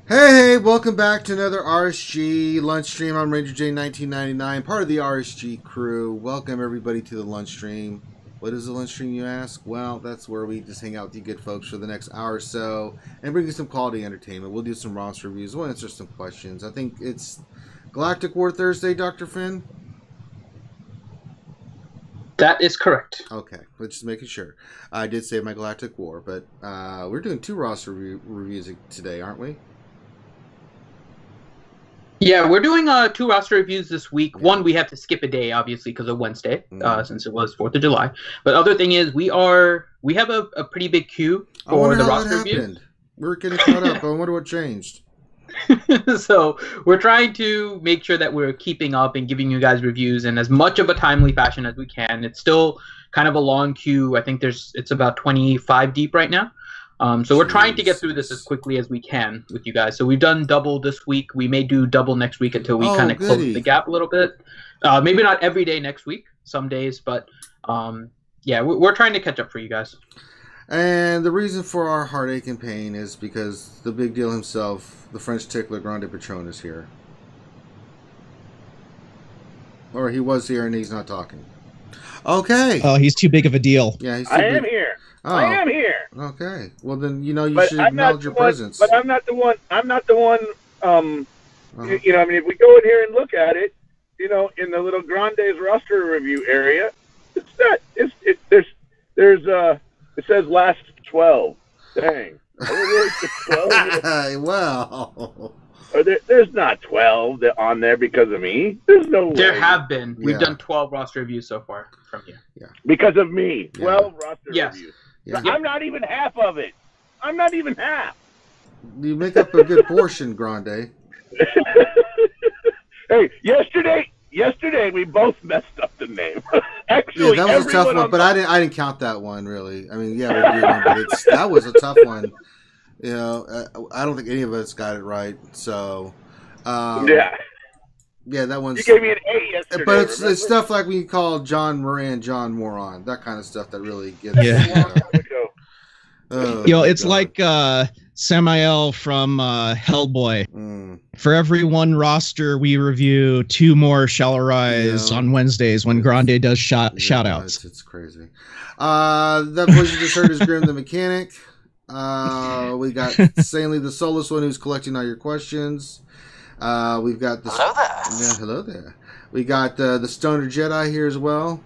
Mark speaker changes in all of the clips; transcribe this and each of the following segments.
Speaker 1: Hey, welcome back to another RSG Lunch Stream. I'm Ranger J 1999, part of the RSG crew. Welcome everybody to the lunch stream. What is the lunch stream, you ask? Well, that's where we just hang out with you good folks for the next hour or so and bring you some quality entertainment. We'll do some roster reviews. We'll answer some questions. I think it's Galactic War Thursday, Dr. Finn?
Speaker 2: That is correct.
Speaker 1: Okay, we're just making sure. I did say my Galactic War, but we're doing two roster reviews today, aren't we?
Speaker 2: Yeah, we're doing two roster reviews this week. Yeah. One, we have to skip a day, obviously, because of Wednesday, since it was 4th of July. But other thing is, we have a pretty big queue for the roster reviews.
Speaker 1: We're getting caught up. I wonder what changed.
Speaker 2: So we're trying to make sure that we're keeping up and giving you guys reviews in as much of a timely fashion as we can. It's still kind of a long queue. I think it's about 25 deep right now. So we're trying to get through this as quickly as we can with you guys. So we've done double this week. We may do double next week until we kind of close the gap a little bit. Maybe not every day next week, some days, but yeah, we're trying to catch up for you guys.
Speaker 1: And the reason for our heartache and pain is because the big deal himself, the French tickler Grande Patron, is here. Or he was here and he's not talking. Okay.
Speaker 3: Oh, he's too big of a deal.
Speaker 1: Yeah, he's
Speaker 4: I am here. Oh. I am here.
Speaker 1: Okay. Well, then you should acknowledge your presence.
Speaker 4: But I'm not the one. I'm not the one. I mean, if we go in here and look at it, in the little Grande's roster review area, it's not. It says last 12. Dang. Are there really 12?
Speaker 1: Well.
Speaker 4: There's not 12 on there because of me. There's no way.
Speaker 2: There have been. We've done 12 roster reviews so far from you.
Speaker 4: Yeah. Because of me. 12 roster reviews.
Speaker 1: Yeah.
Speaker 4: I'm not even half of it. I'm not even half.
Speaker 1: You make up a good portion, Grande.
Speaker 4: Hey, yesterday we both messed up the name. Actually,
Speaker 1: that was a tough one, but I didn't count that one really. I mean, yeah, we did one, but that was a tough one. I don't think any of us got it right. So, yeah, that one's.
Speaker 4: You gave me an A yesterday.
Speaker 1: But it's stuff like when you call John Moran John Moron, that kind of stuff that really gets.
Speaker 3: Yeah. It's like Samael from Hellboy. For every one roster, we review 2 more Shall Arise on Wednesdays when Grande does shout outs.
Speaker 1: It's crazy. That voice you just heard is Grim the Mechanic. We got Sanely the Soulless One who's collecting all your questions. We've got this.
Speaker 5: Hello there.
Speaker 1: Yeah, hello there. We got the Stoner Jedi here as well.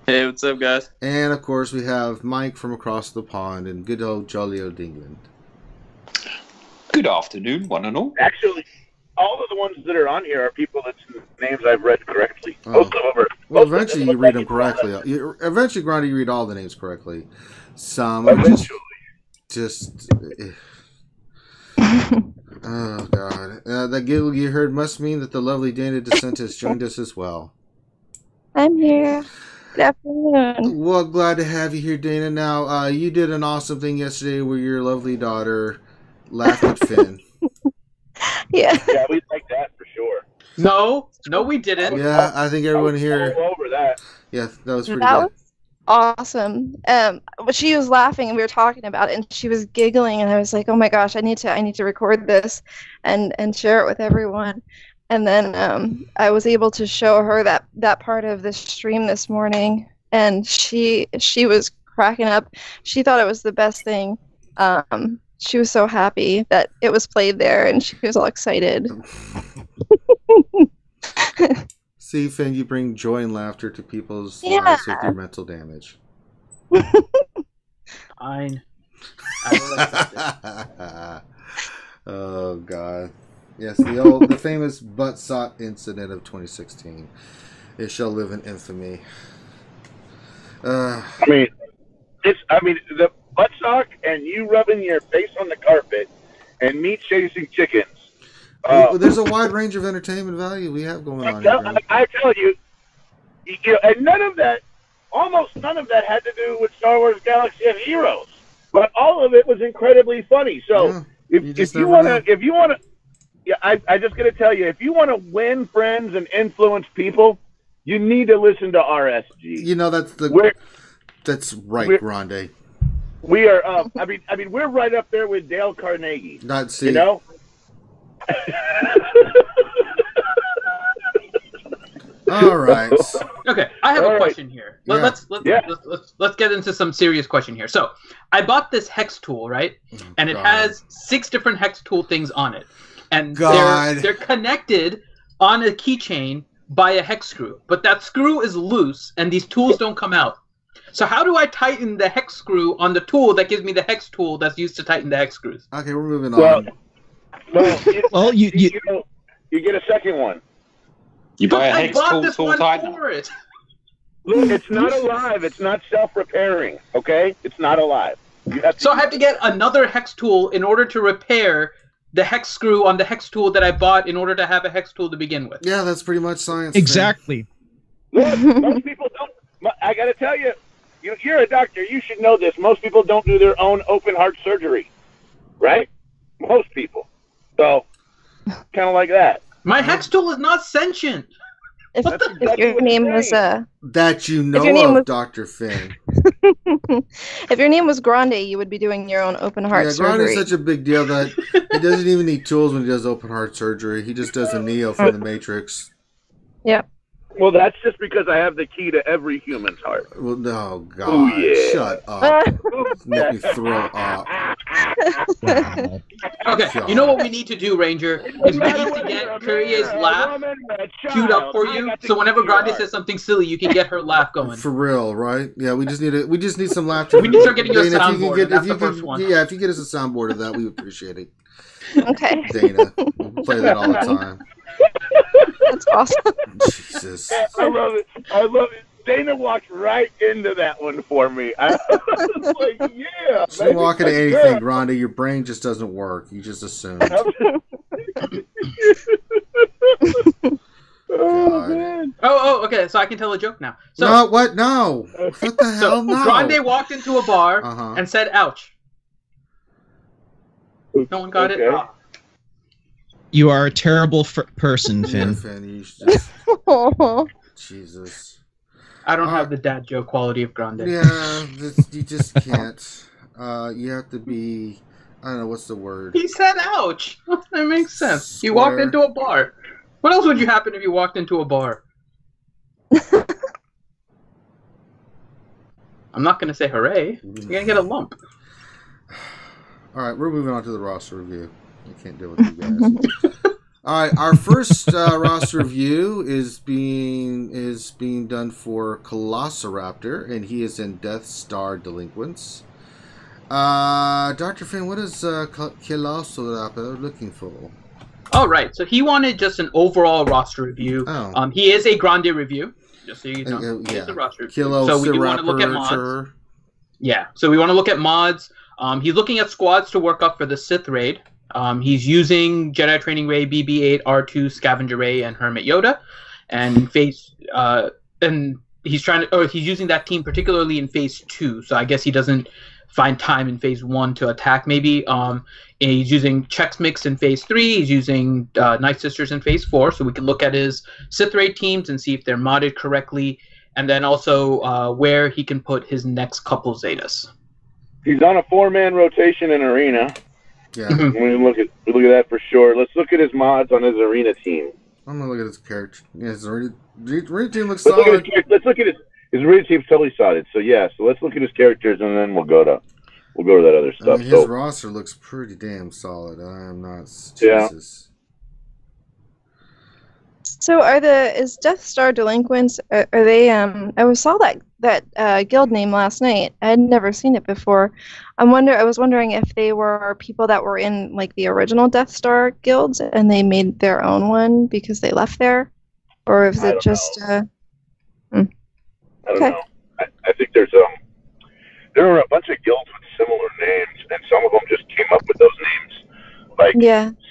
Speaker 5: Hey, what's up, guys?
Speaker 1: And of course, we have Mike from across the pond in good old jolly old England.
Speaker 5: Good afternoon, one and all.
Speaker 4: Actually, all of the ones that are on here are people that's names I've read correctly.
Speaker 1: Oh.
Speaker 4: Most of them are.
Speaker 1: Well, eventually you read them correctly. Eventually, Grande, you read all the names correctly. Some just oh god, that giggle you heard must mean that the lovely Dana DeSantis joined us as well.
Speaker 6: I'm here. Good afternoon.
Speaker 1: Well, glad to have you here, Dana. Now, you did an awesome thing yesterday where your lovely daughter laughed at Finn.
Speaker 6: Yeah,
Speaker 4: we like that for sure.
Speaker 2: No, we didn't.
Speaker 1: Yeah, I think everyone here.
Speaker 4: All over that.
Speaker 1: Yeah, that was pretty
Speaker 6: that
Speaker 1: good.
Speaker 6: Was awesome. But she was laughing and we were talking about it, and she was giggling, and I was like, "Oh my gosh, I need to record this and share it with everyone." And then I was able to show her that part of the stream this morning, and she was cracking up. She thought it was the best thing. She was so happy that it was played there, and she was all excited.
Speaker 1: See, Finn, you bring joy and laughter to people's lives with your mental damage.
Speaker 2: Fine.
Speaker 1: Oh, God. Yes, the famous butt sock incident of 2016. It shall live in infamy.
Speaker 4: I mean, the butt sock and you rubbing your face on the carpet and me chasing chickens.
Speaker 1: There's a wide range of entertainment value we have going on here.
Speaker 4: I tell you, and almost none of that had to do with Star Wars Galaxy of Heroes, but all of it was incredibly funny. So if you want to. Yeah, I just got to tell you, if you want to win friends and influence people, you need to listen to RSG.
Speaker 1: That's right, Grande.
Speaker 4: We are. I mean, we're right up there with Dale Carnegie.
Speaker 1: Not see.
Speaker 4: You know.
Speaker 1: All right.
Speaker 2: Okay, I have a question here.
Speaker 1: Yeah.
Speaker 2: Let's get into some serious question here. So, I bought this hex tool, right? And it has 6 different hex tool things on it, and they're connected on a keychain by a hex screw. But that screw is loose, and these tools don't come out. So how do I tighten the hex screw on the tool that gives me the hex tool that's used to tighten the hex screws?
Speaker 1: Okay, we're moving on.
Speaker 4: Well, you get a second one.
Speaker 5: You buy a hex tool tightener.
Speaker 2: For it.
Speaker 4: Look, it's not alive. It's not self-repairing. Okay, it's not alive.
Speaker 2: So I have to get another hex tool in order to repair the hex screw on the hex tool that I bought in order to have a hex tool to begin with.
Speaker 1: Yeah, that's pretty much science.
Speaker 3: Exactly.
Speaker 4: Look, most people don't. I got to tell you, you're a doctor. You should know this. Most people don't do their own open heart surgery, right? Most people. So, kind of like that.
Speaker 2: My hex tool is not sentient.
Speaker 6: If your name was
Speaker 1: that you know of, Dr. Finn.
Speaker 6: If your name was Grande, you would be doing your own open heart surgery.
Speaker 1: Grande is such a big deal that he doesn't even need tools when he does open heart surgery. He just does a Neo from the Matrix.
Speaker 6: Yep.
Speaker 4: Well, that's just because I have the key to every human's heart.
Speaker 1: Well, no, God.
Speaker 4: Oh, yeah.
Speaker 1: Shut up. Make me throw up.
Speaker 3: Wow.
Speaker 2: Okay,
Speaker 1: God.
Speaker 2: you know what we need to do, Ranger? Is we need to get Courier's laugh queued up for you, so whenever Grande says something silly, you can get her laugh going.
Speaker 1: For real, right? Yeah, we just need some laughter.
Speaker 2: We need to start getting you a soundboard. That's the first one.
Speaker 1: Yeah, if you get us a soundboard of that, we would appreciate it.
Speaker 6: Okay.
Speaker 1: Dana, we play that all the time.
Speaker 6: That's awesome.
Speaker 1: Jesus.
Speaker 4: I love it. Dana walked right into that one for me. I was like, yeah.
Speaker 1: Just walk into anything, Grande. Your brain just doesn't work. You just assume.
Speaker 4: Oh, man.
Speaker 2: Oh, okay, so I can tell a joke now. So,
Speaker 1: no, what? No. What the hell? No.
Speaker 2: Grande walked into a bar and said, ouch. No one got it? Oh.
Speaker 3: You are a terrible person, Finn.
Speaker 1: Yeah, Finn, you should just... Jesus.
Speaker 2: I don't have the dad joke quality of Grande.
Speaker 1: Yeah, you just can't. You have to be... I don't know, what's the word?
Speaker 2: He said ouch. That makes sense.
Speaker 1: Square.
Speaker 2: You walked into a bar. What else would you happen if you walked into a bar? I'm not going to say hooray. You're going to get a lump.
Speaker 1: Alright, we're moving on to the roster review. I can't deal with you guys. Alright, our first roster review is being done for Kalasa Raptor, and he is in Death Star Delinquents. Dr. Finn, what is Kalasa Raptor looking for?
Speaker 2: All right, so he wanted just an overall roster review.
Speaker 1: Oh.
Speaker 2: He is a Grande review, just so you know. He is a roster review. So we do want to look at mods. Yeah, so we want to look at mods. He's looking at squads to work up for the Sith raid. He's using Jedi Training Ray, BB-8, R2, Scavenger Ray, and Hermit Yoda, and he's he's using that team particularly in Phase 2. So I guess he doesn't find time in Phase 1 to attack. Maybe he's using Chex Mix in Phase 3. He's using Night Sisters in Phase 4. So we can look at his Sith raid teams and see if they're modded correctly, and then also where he can put his next couple Zetas.
Speaker 4: He's on a 4-man rotation in Arena.
Speaker 1: Yeah.
Speaker 4: We look at that for sure. Let's look at his mods on his Arena team.
Speaker 1: I'm gonna look at his character. Yeah, his Arena team looks solid.
Speaker 4: Let's look at his Arena team's totally solid. So yeah, so let's look at his characters and then we'll go to that other stuff.
Speaker 1: I mean, his roster looks pretty damn solid. I am not. Jesus.
Speaker 6: So is Death Star Delinquents? Are they? I saw that guild name last night. I had never seen it before. I was wondering if they were people that were in like the original Death Star guilds and they made their own one because they left there, or is it just?
Speaker 4: I don't know. I think there are a bunch of guilds with similar names, and some of them just came up with those names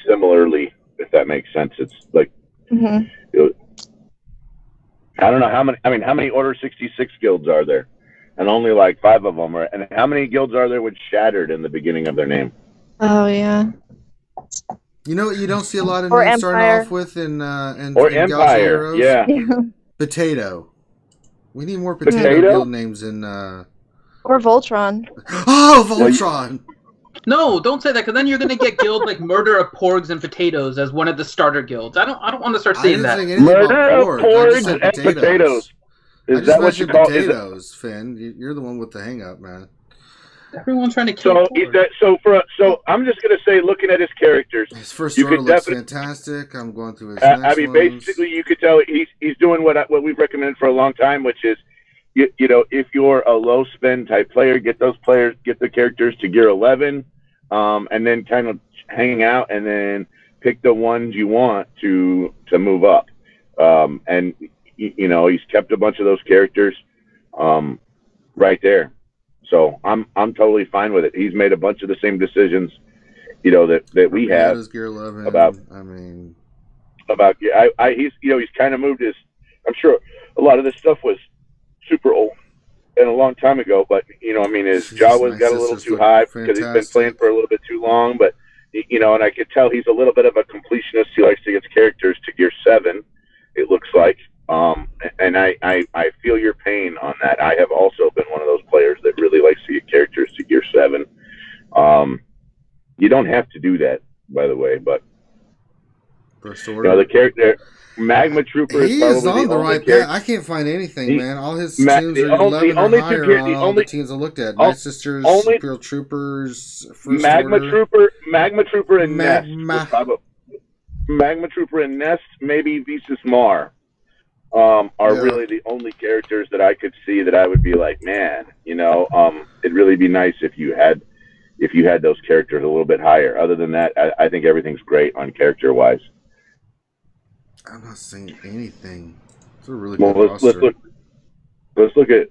Speaker 4: similarly. If that makes sense, it's like.
Speaker 6: Mm-hmm.
Speaker 4: I don't know how many. I mean, how many Order 66 guilds are there? And only like 5 of them are. And how many guilds are there with Shattered in the beginning of their name?
Speaker 6: Oh yeah.
Speaker 1: You know, you don't see a lot of names starting off with in
Speaker 4: Empire. Yeah.
Speaker 1: Potato. We need more potato guild names in
Speaker 6: Or Voltron.
Speaker 1: Oh, Voltron!
Speaker 2: No, don't say that, because then you're gonna get guild like Murder of Porgs and Potatoes as one of the starter guilds. I don't want to start saying that.
Speaker 4: Murder of Porgs and Potatoes. Is that what you call
Speaker 1: potatoes, Finn? You're the one with the hang-up, man.
Speaker 2: Everyone's trying to kill.
Speaker 4: So I'm just gonna say, looking at his characters,
Speaker 1: his first order looks fantastic. I'm going through his next ones.
Speaker 4: Basically, you could tell he's doing what we've recommended for a long time, which is, you know, if you're a low spend type player, get the characters to gear 11, and then kind of hang out, and then pick the ones you want to move up. And you know, he's kept a bunch of those characters right there. So I'm totally fine with it. He's made a bunch of the same decisions, you know, that we have
Speaker 1: gear 11,
Speaker 4: he's kind of moved his. I'm sure a lot of this stuff was super old and a long time ago, but you know, I mean, his Jawa's got a little too high because he's been playing for a little bit too long. But you know, and I could tell he's a little bit of a completionist. He likes to get his characters to gear 7. It looks like. And I feel your pain on that. I have also been one of those players that really likes to get characters to gear 7. You don't have to do that, by the way, but
Speaker 1: first order.
Speaker 4: You know, the character Magma Trooper is
Speaker 1: on the right path. I can't find anything, man. All his teams are 11 or higher on all the teams I looked at. Night Sisters, Imperial Troopers, First Order.
Speaker 4: Magma Trooper and Nest. Magma Trooper and Nest, maybe Visas Mar. Are really the only characters that I could see that I would be like, man, you know, it'd really be nice if you had those characters a little bit higher. Other than that, I think everything's great on character wise.
Speaker 1: I'm not saying anything. It's a really good
Speaker 4: roster. Let's look at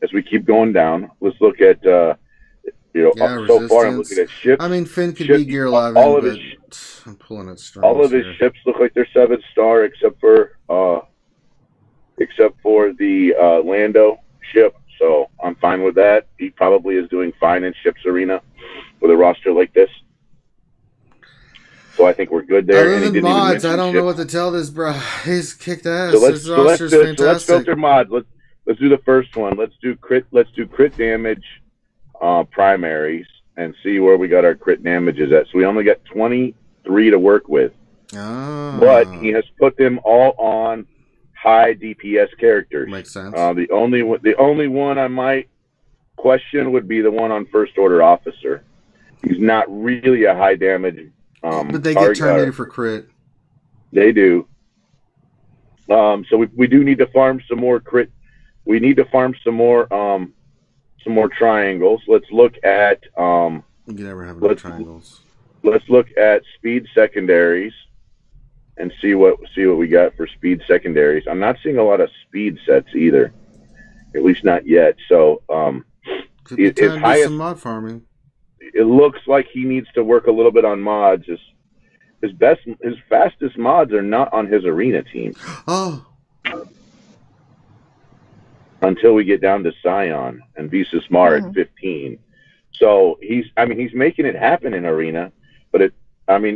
Speaker 4: as we keep going down. Let's look at so far I'm looking at ships.
Speaker 1: I mean, Finn could be gear 11, I'm pulling it strong.
Speaker 4: All of his ships look like they're 7-star, except for the Lando ship. So I'm fine with that. He probably is doing fine in Ships Arena with a roster like this. So I think we're good there.
Speaker 1: Other than mods, I don't know what to tell this, bro. He's kicked ass.
Speaker 4: His roster's fantastic. So let's filter mods. Let's do the first one. Let's do crit damage primaries and see where we got our crit damages at. So we only got 23 to work with.
Speaker 1: Oh.
Speaker 4: But he has put them all on high DPS characters.
Speaker 1: Makes sense.
Speaker 4: The only one I might question would be the one on First Order Officer. He's not really a high damage.
Speaker 1: But they get terminated for crit.
Speaker 4: They do. So we do need to farm some more crit. We need to farm some more triangles. Let's look at.
Speaker 1: You never have enough triangles.
Speaker 4: Let's look at speed secondaries and see what we got for speed secondaries. I'm not seeing a lot of speed sets either, at least not yet. So
Speaker 1: could be time to do some mod farming.
Speaker 4: It looks like he needs to work a little bit on mods. His fastest mods are not on his arena team.
Speaker 1: Oh.
Speaker 4: Until we get down to Scion and Visas Mar at 15. So he's making it happen in arena, but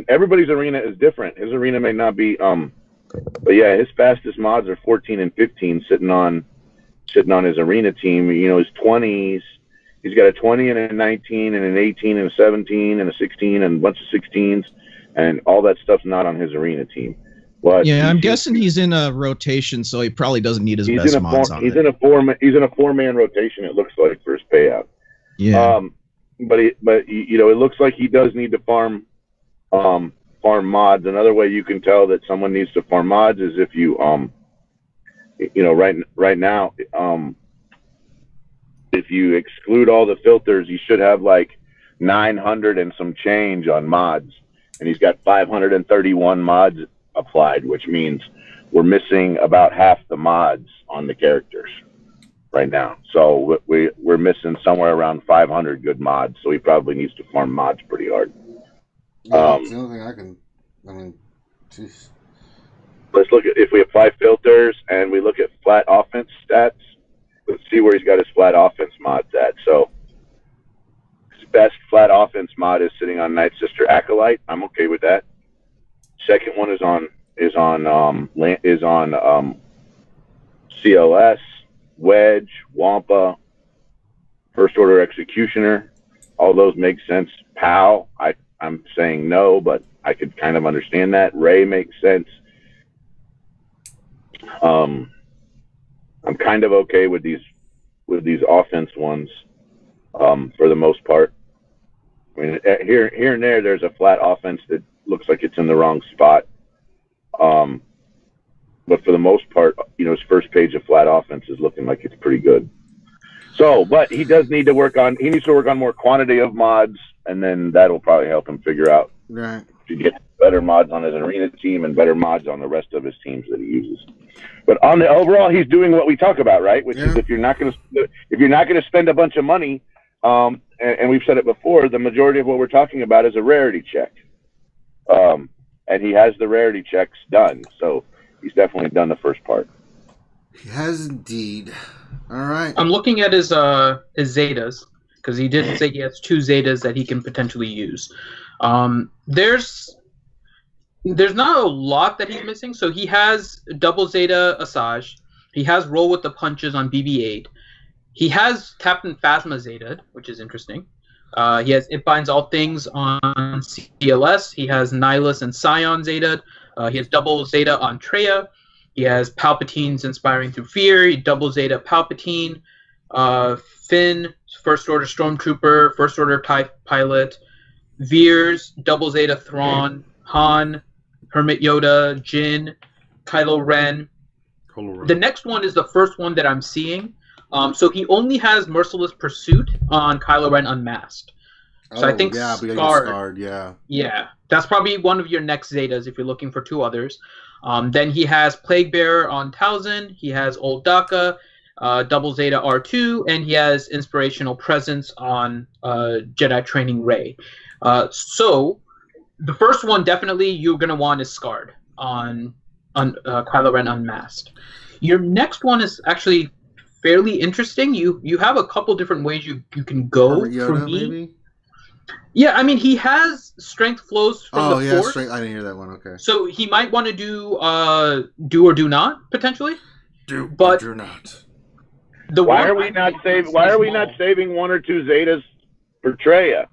Speaker 4: everybody's arena is different. His arena may not be but yeah, his fastest mods are 14 and 15 sitting on his arena team. You know, his 20s, he's got a 20 and a 19 and an 18 and a 17 and a 16 and a bunch of 16s, and all that stuff's not on his arena team. But
Speaker 3: yeah, I'm guessing he's in a rotation, so he probably doesn't need his best mods on.
Speaker 4: He's in a four-man rotation. It looks like for his payout.
Speaker 3: Yeah.
Speaker 4: But you know, it looks like he does need to farm mods. Another way you can tell that someone needs to farm mods is if you you know, right now if you exclude all the filters, you should have like 900 and some change on mods, and he's got 531 mods applied, which means we're missing about half the mods on the characters right now. So we're missing somewhere around 500 good mods. So he probably needs to farm mods pretty hard.
Speaker 1: Yeah, it's the only thing jeez.
Speaker 4: Let's look at if we apply filters and we look at flat offense stats. Let's see where he's got his flat offense mods at. So his best flat offense mod is sitting on Night Sister Acolyte. I'm okay with that. Second one is on CLS, Wedge, Wampa, First Order Executioner, all those make sense. POW, I'm saying no, but I could kind of understand that. Ray makes sense. I'm kind of okay with these offense ones for the most part. I mean, here and there, there's a flat offense that looks like it's in the wrong spot. But for the most part, his first page of flat offense is looking like it's pretty good. So, but he needs to work on more quantity of mods, and then that'll probably help him figure out to get better mods on his arena team and better mods on the rest of his teams that he uses. But on the overall, he's doing what we talk about, right? Which is if you're not going to spend a bunch of money, and we've said it before, the majority of what we're talking about is a rarity check. And he has the rarity checks done, so he's definitely done the first part.
Speaker 1: He has indeed. All right.
Speaker 2: I'm looking at his Zetas, because he did say he has 2 Zetas that he can potentially use. There's not a lot that he's missing. So he has double Zeta Asajj. He has Roll with the Punches on BB-8. He has Captain Phasma Zeta, which is interesting. He has It Binds All Things on CLS. He has Nihilus and Scion Zeta. He has double Zeta on Treya. He has Palpatine's Inspiring Through Fear. He double Zeta Palpatine. Finn, First Order Stormtrooper, First Order TIE Pilot. Veers, double Zeta Thrawn. Han, Hermit Yoda, Jin, Kylo Ren. The next one is the first one that I'm seeing. So he only has Merciless Pursuit on Kylo Ren Unmasked. So I think Scarred. Yeah, that's probably one of your next Zetas if you're looking for 2 others. Then he has Plague Bearer on Talzin. He has Old Daka, double Zeta R2, and he has Inspirational Presence on Jedi Training Rey. So the first one definitely you're going to want is Scarred on Kylo Ren Unmasked. Your next one is actually fairly interesting. You have a couple different ways you can go.
Speaker 1: Yoda,
Speaker 2: for me.
Speaker 1: Maybe?
Speaker 2: Yeah, I mean, he has Strength Flows from the Force.
Speaker 1: Strength. I didn't hear that one. Okay.
Speaker 2: So he might want to do or do not potentially.
Speaker 1: Do not.
Speaker 4: Why are we not saving 1 or 2 Zetas for Treya?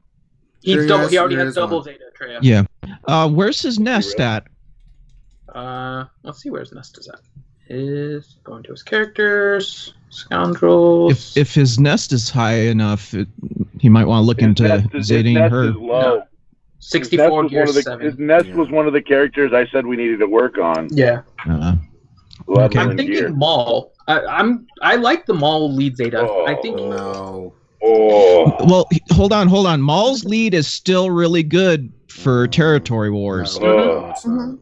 Speaker 2: He already has double Zeta Treya.
Speaker 3: Yeah. Where's his nest at?
Speaker 2: Let's see where his nest is at. Is going to his characters, scoundrels.
Speaker 3: If his nest is high enough, he might want to look into zating her.
Speaker 4: No.
Speaker 2: 64 gear 7.
Speaker 4: His nest was one of the characters I said we needed to work on.
Speaker 2: Yeah.
Speaker 3: Okay.
Speaker 2: I'm thinking Maul. I like the Maul lead Zeta. I think.
Speaker 1: No.
Speaker 3: Well, hold on. Maul's lead is still really good for territory wars.
Speaker 1: No, it's not.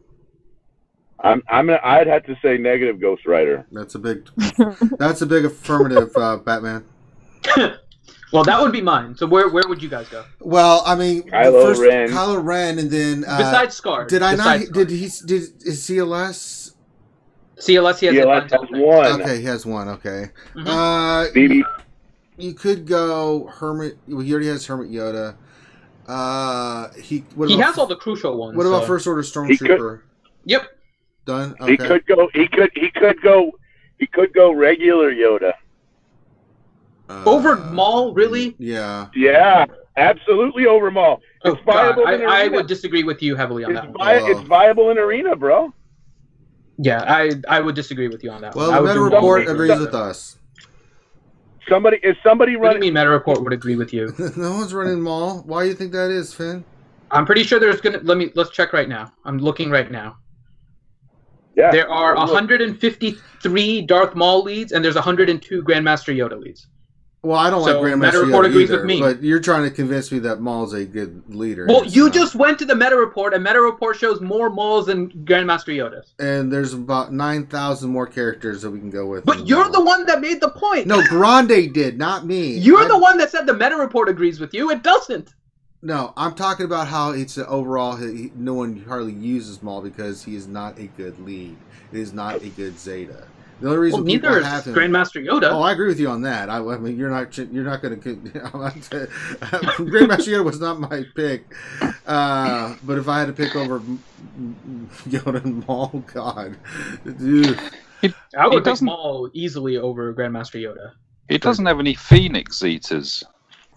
Speaker 4: I'd have to say negative Ghost Rider.
Speaker 1: That's a big affirmative, Batman.
Speaker 2: Well, that would be mine. So where would you guys go?
Speaker 1: Well, I mean, Kylo Ren, and then
Speaker 2: besides Scarred.
Speaker 1: Is CLS?
Speaker 2: CLS, he has
Speaker 4: one.
Speaker 1: Okay, he has one. Okay.
Speaker 4: BB.
Speaker 1: You could go Hermit. Well, he already has Hermit Yoda. He
Speaker 2: has all the crucial ones.
Speaker 1: What about First Order Stormtrooper?
Speaker 2: Yep.
Speaker 1: Done. Okay.
Speaker 4: He could go regular Yoda.
Speaker 2: Over Maul, really?
Speaker 1: Yeah.
Speaker 4: Yeah, absolutely over Maul. It's viable in
Speaker 2: I would disagree with you heavily on that one.
Speaker 4: It's viable in Arena, bro.
Speaker 2: Yeah, I would disagree with you on that one.
Speaker 1: Well, the Meta Report agrees with us.
Speaker 4: Is somebody running?
Speaker 2: What do you mean Meta Report would agree with you?
Speaker 1: No one's running Maul. Why do you think that is, Finn?
Speaker 2: I'm pretty sure there's gonna. Let's check right now. I'm looking right now.
Speaker 4: Yeah.
Speaker 2: There are 153 Darth Maul leads, and there's 102 Grandmaster Yoda leads.
Speaker 1: Well, I don't like Grandmaster
Speaker 2: Meta Report
Speaker 1: Yoda
Speaker 2: agrees
Speaker 1: either,
Speaker 2: with me.
Speaker 1: but you're trying to convince me that Maul's a good leader.
Speaker 2: Well, you just went to the Meta Report, and Meta Report shows more Mauls than Grandmaster Yodas.
Speaker 1: And there's about 9,000 more characters that we can go with.
Speaker 2: But you're the one that made the point.
Speaker 1: No, Grande did, not me.
Speaker 2: You're the one that said the Meta Report agrees with you. It doesn't.
Speaker 1: No, I'm talking about how it's overall, no one hardly uses Maul because he is not a good lead. It is not a good Zeta. The only reason
Speaker 2: neither is Grandmaster Yoda.
Speaker 1: Oh, I agree with you on that. I mean, you're not going to. Grandmaster Yoda was not my pick, but if I had to pick over Yoda and Maul, God, dude.
Speaker 2: I would pick Maul easily over Grandmaster Yoda.
Speaker 5: He doesn't have any Phoenix Zetas.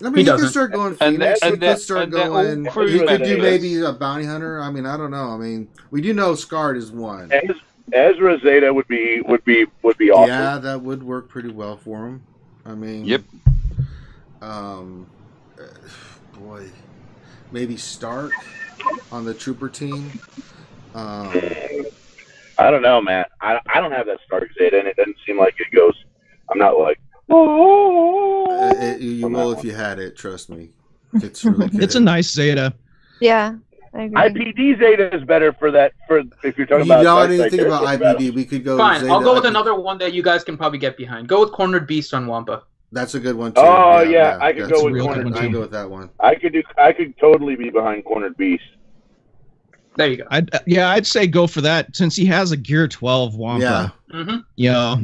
Speaker 1: I mean, he could start going Phoenix. He could start going. He could do
Speaker 5: members.
Speaker 1: maybe a bounty hunter. I mean, I don't know. I mean, we do know Scarred is one.
Speaker 4: Ezra Zeta would be awesome.
Speaker 1: Yeah, that would work pretty well for him. I mean,
Speaker 5: yep.
Speaker 1: Boy, maybe Stark on the Trooper team.
Speaker 4: I don't know, man. I don't have that Stark Zeta, and it doesn't seem like it goes. I'm not like.
Speaker 1: You will if you had it. Trust me, it's really good.
Speaker 3: It's a nice Zeta.
Speaker 6: Yeah, I agree.
Speaker 4: IPD Zeta is better for that. For if you're talking about.
Speaker 1: You don't need to think about IPD. We could go.
Speaker 2: Fine,
Speaker 1: Zeta,
Speaker 2: I'll go with another one that you guys can probably get behind. Go with Cornered Beast on Wampa.
Speaker 1: That's a good one too.
Speaker 4: Oh yeah, I could go with Cornered
Speaker 1: Beast. I go with that one.
Speaker 4: I could totally be behind Cornered Beast.
Speaker 2: There you go.
Speaker 3: I'd say go for that since he has a Gear 12 Wampa.
Speaker 2: Yeah. Mm-hmm.
Speaker 3: Yeah.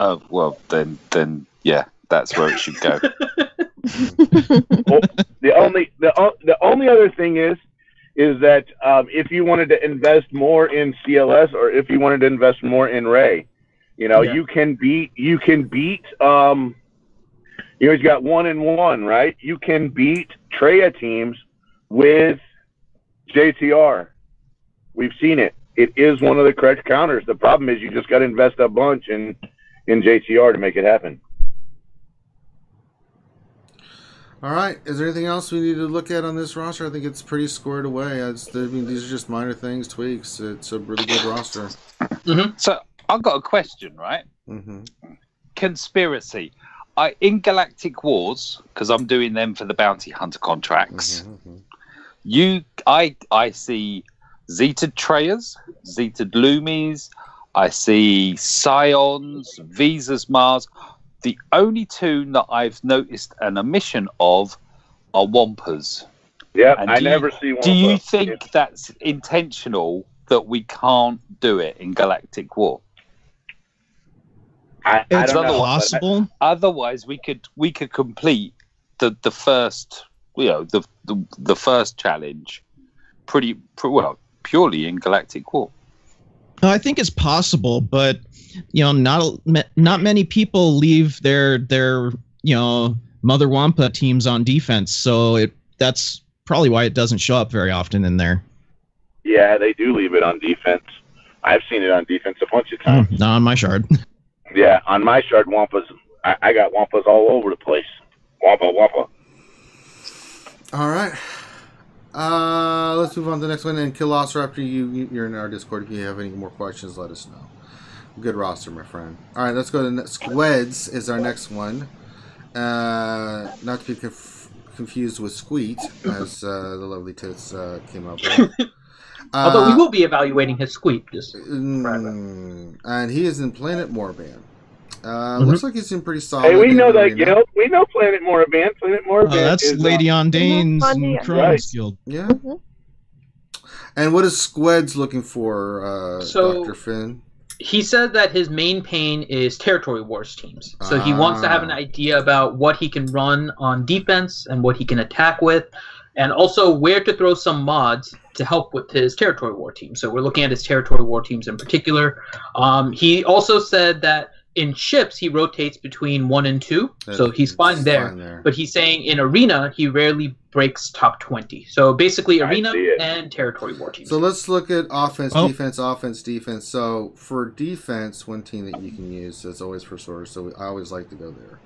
Speaker 5: Oh well, then yeah, that's where it should go.
Speaker 4: Well, the only other thing is that if you wanted to invest more in CLS or if you wanted to invest more in Ray, you can beat. He's got 1-1, right? You can beat Treya teams with JTR. We've seen it. It is one of the correct counters. The problem is you just got to invest a bunch in JTR to make it happen.
Speaker 1: All right. Is there anything else we need to look at on this roster? I think it's pretty squared away. I mean, these are just minor things, tweaks. It's a really good roster.
Speaker 5: Mm-hmm. So I've got a question, right?
Speaker 1: Mm-hmm.
Speaker 5: Conspiracy. In Galactic Wars, because I'm doing them for the bounty hunter contracts.
Speaker 1: Mm-hmm.
Speaker 5: I see Zeta Treyas, Zeta Loomies. I see Scions, Visas Mars. The only two that I've noticed an omission of are Wampas.
Speaker 4: Yeah, I never see Wampa.
Speaker 5: Do you think that's intentional that we can't do it in Galactic War?
Speaker 3: It's possible.
Speaker 5: Otherwise, we could complete the first, the first challenge pretty well purely in Galactic War.
Speaker 3: I think it's possible, but not many people leave their Mother Wampa teams on defense, so that's probably why it doesn't show up very often in there.
Speaker 4: Yeah, they do leave it on defense. I've seen it on defense a bunch of times.
Speaker 3: Not on my shard.
Speaker 4: Yeah, on my shard, Wampas. I got Wampas all over the place. Wampa.
Speaker 1: All right. Let's move on to the next one. And Kalasa Raptor, you're in our Discord. If you have any more questions, let us know. Good roster, my friend. All right, let's go to NetSquids is our next one. Not to be confused with Squeed, as the lovely Tits came up with.
Speaker 2: Although we will be evaluating his squeak.
Speaker 1: And he is in Planet Moorband. Looks like he's in pretty solid.
Speaker 4: Hey, we know that. We know Planet Moorband. Planet Moorband.
Speaker 3: That's Lady Ondane's Chronos Guild.
Speaker 1: Yeah. Mm-hmm. And what is Squeds looking for, Dr. Finn?
Speaker 2: He said that his main pain is territory wars teams. So he wants to have an idea about what he can run on defense and what he can attack with, and also where to throw some mods to help with his territory war team. So we're looking at his territory war teams in particular. He also said that in ships, he rotates between 1 and 2, so he's fine there. But he's saying in arena, he rarely breaks top 20. So basically, arena and territory war teams.
Speaker 1: So let's look at offense, defense. So for defense, one team that you can use is always First Order. So I always like to go there.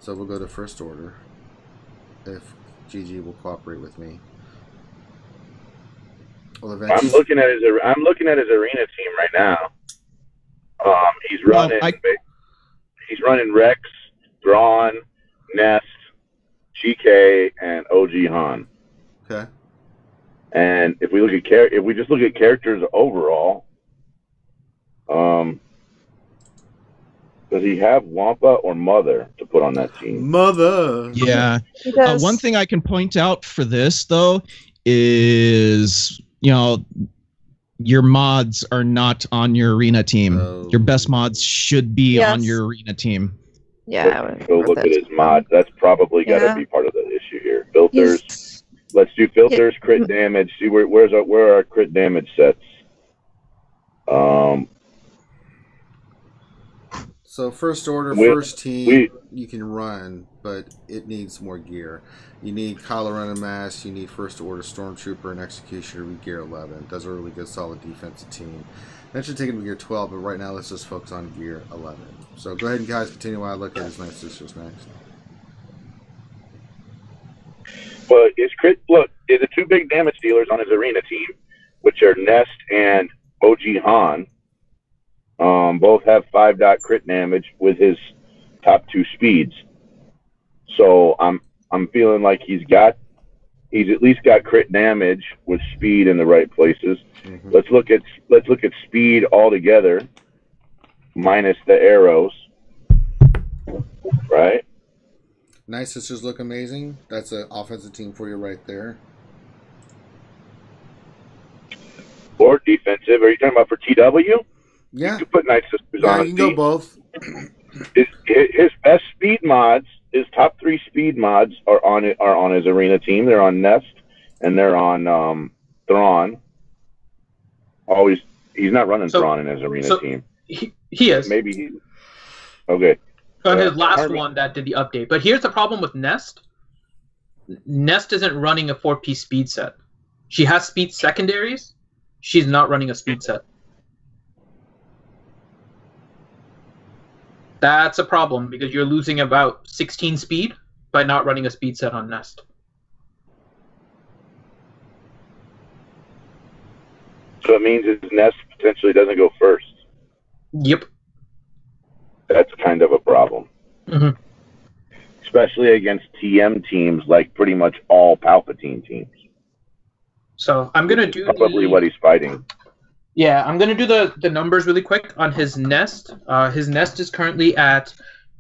Speaker 1: So we'll go to First Order if GG will cooperate with me. Well,
Speaker 4: I'm looking at his arena team right now. He's running. He's running Rex, Thrawn, Nest, GK, and OG Han.
Speaker 1: Okay.
Speaker 4: And if we just look at characters overall, does he have Wampa or Mother to put on that team?
Speaker 1: Mother.
Speaker 3: Yeah. One thing I can point out for this though is your mods are not on your arena team. Your best mods should be on your arena team.
Speaker 6: Yeah.
Speaker 4: So look at his mods. That's probably got to be part of the issue here. Filters. Let's do filters, crit damage. See where are our crit damage sets?
Speaker 1: So first order, first team, you can run, but it needs more gear. You need Colorado Mass, you need first order Stormtrooper and Executioner with gear 11. That's a really good, solid defensive team. That should take him to gear 12, but right now let's just focus on gear 11. So go ahead and guys continue while I look at his Night Sisters next.
Speaker 4: Well, the two big damage dealers on his arena team, which are Nest and OG Han, both have 5 crit damage with his top 2 speeds. So I'm feeling like he's at least got crit damage with speed in the right places. Mm-hmm. Let's look at speed altogether, minus the arrows. Right?
Speaker 1: Night Sisters look amazing. That's an offensive team for you right there.
Speaker 4: Or defensive. Are you talking about for TW?
Speaker 1: Yeah.
Speaker 4: You can put Night Sisters on.
Speaker 1: Yeah, you can go both.
Speaker 4: His best speed mods, his top 3 speed mods are on his arena team. They're on Nest and they're on Thrawn. He's not running Thrawn in his arena team.
Speaker 2: He is.
Speaker 4: Maybe okay.
Speaker 2: On his last one that did the update. But here's the problem with Nest. Nest isn't running a 4-piece speed set. She has speed secondaries. She's not running a speed set. That's a problem because you're losing about 16 speed by not running a speed set on Nest.
Speaker 4: So it means his Nest potentially doesn't go first.
Speaker 2: Yep.
Speaker 4: That's kind of a problem.
Speaker 2: Mm-hmm.
Speaker 4: Especially against TM teams, like pretty much all Palpatine teams.
Speaker 2: So I'm going to do
Speaker 4: probably what he's fighting.
Speaker 2: Yeah, I'm going to do the numbers really quick on his Nest. His Nest is currently at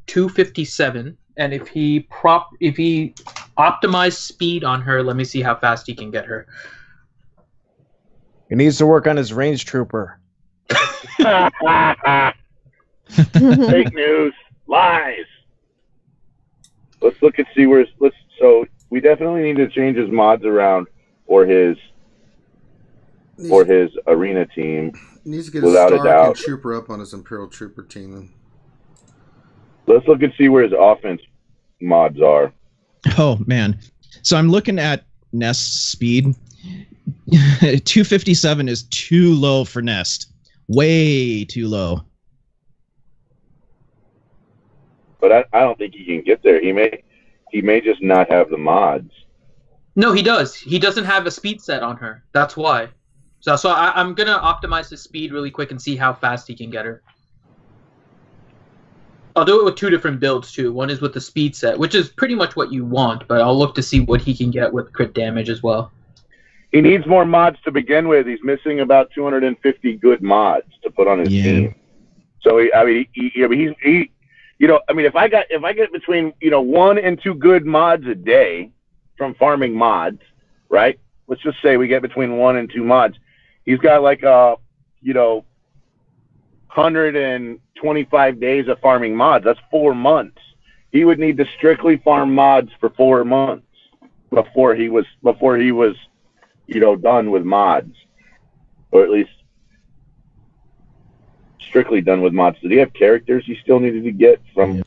Speaker 2: 257, and if he optimized speed on her, let me see how fast he can get her.
Speaker 7: He needs to work on his range trooper.
Speaker 4: Fake news, lies. Let's look and see where. So we definitely need to change his mods around for his arena team.
Speaker 1: Needs to get a Stark and Trooper up on his Imperial Trooper team. Then.
Speaker 4: Let's look and see where his offense mods are.
Speaker 3: Oh man! So I'm looking at Nest's speed. 257 is too low for Nest. Way too low.
Speaker 4: But I don't think he can get there. He may just not have the mods.
Speaker 2: No, he does. He doesn't have a speed set on her. That's why. So I'm gonna optimize his speed really quick and see how fast he can get her. I'll do it with 2 different builds too. One is with the speed set, which is pretty much what you want, but I'll look to see what he can get with crit damage as well.
Speaker 4: He needs more mods to begin with. He's missing about 250 good mods to put on his team. So if I get between 1 and 2 good mods a day from farming mods, right? Let's just say we get between 1 and 2 mods. He's got like 125 days of farming mods. That's 4 months. He would need to strictly farm mods for 4 months before he was done with mods, or at least strictly done with mods. Did he have characters he still needed to get from?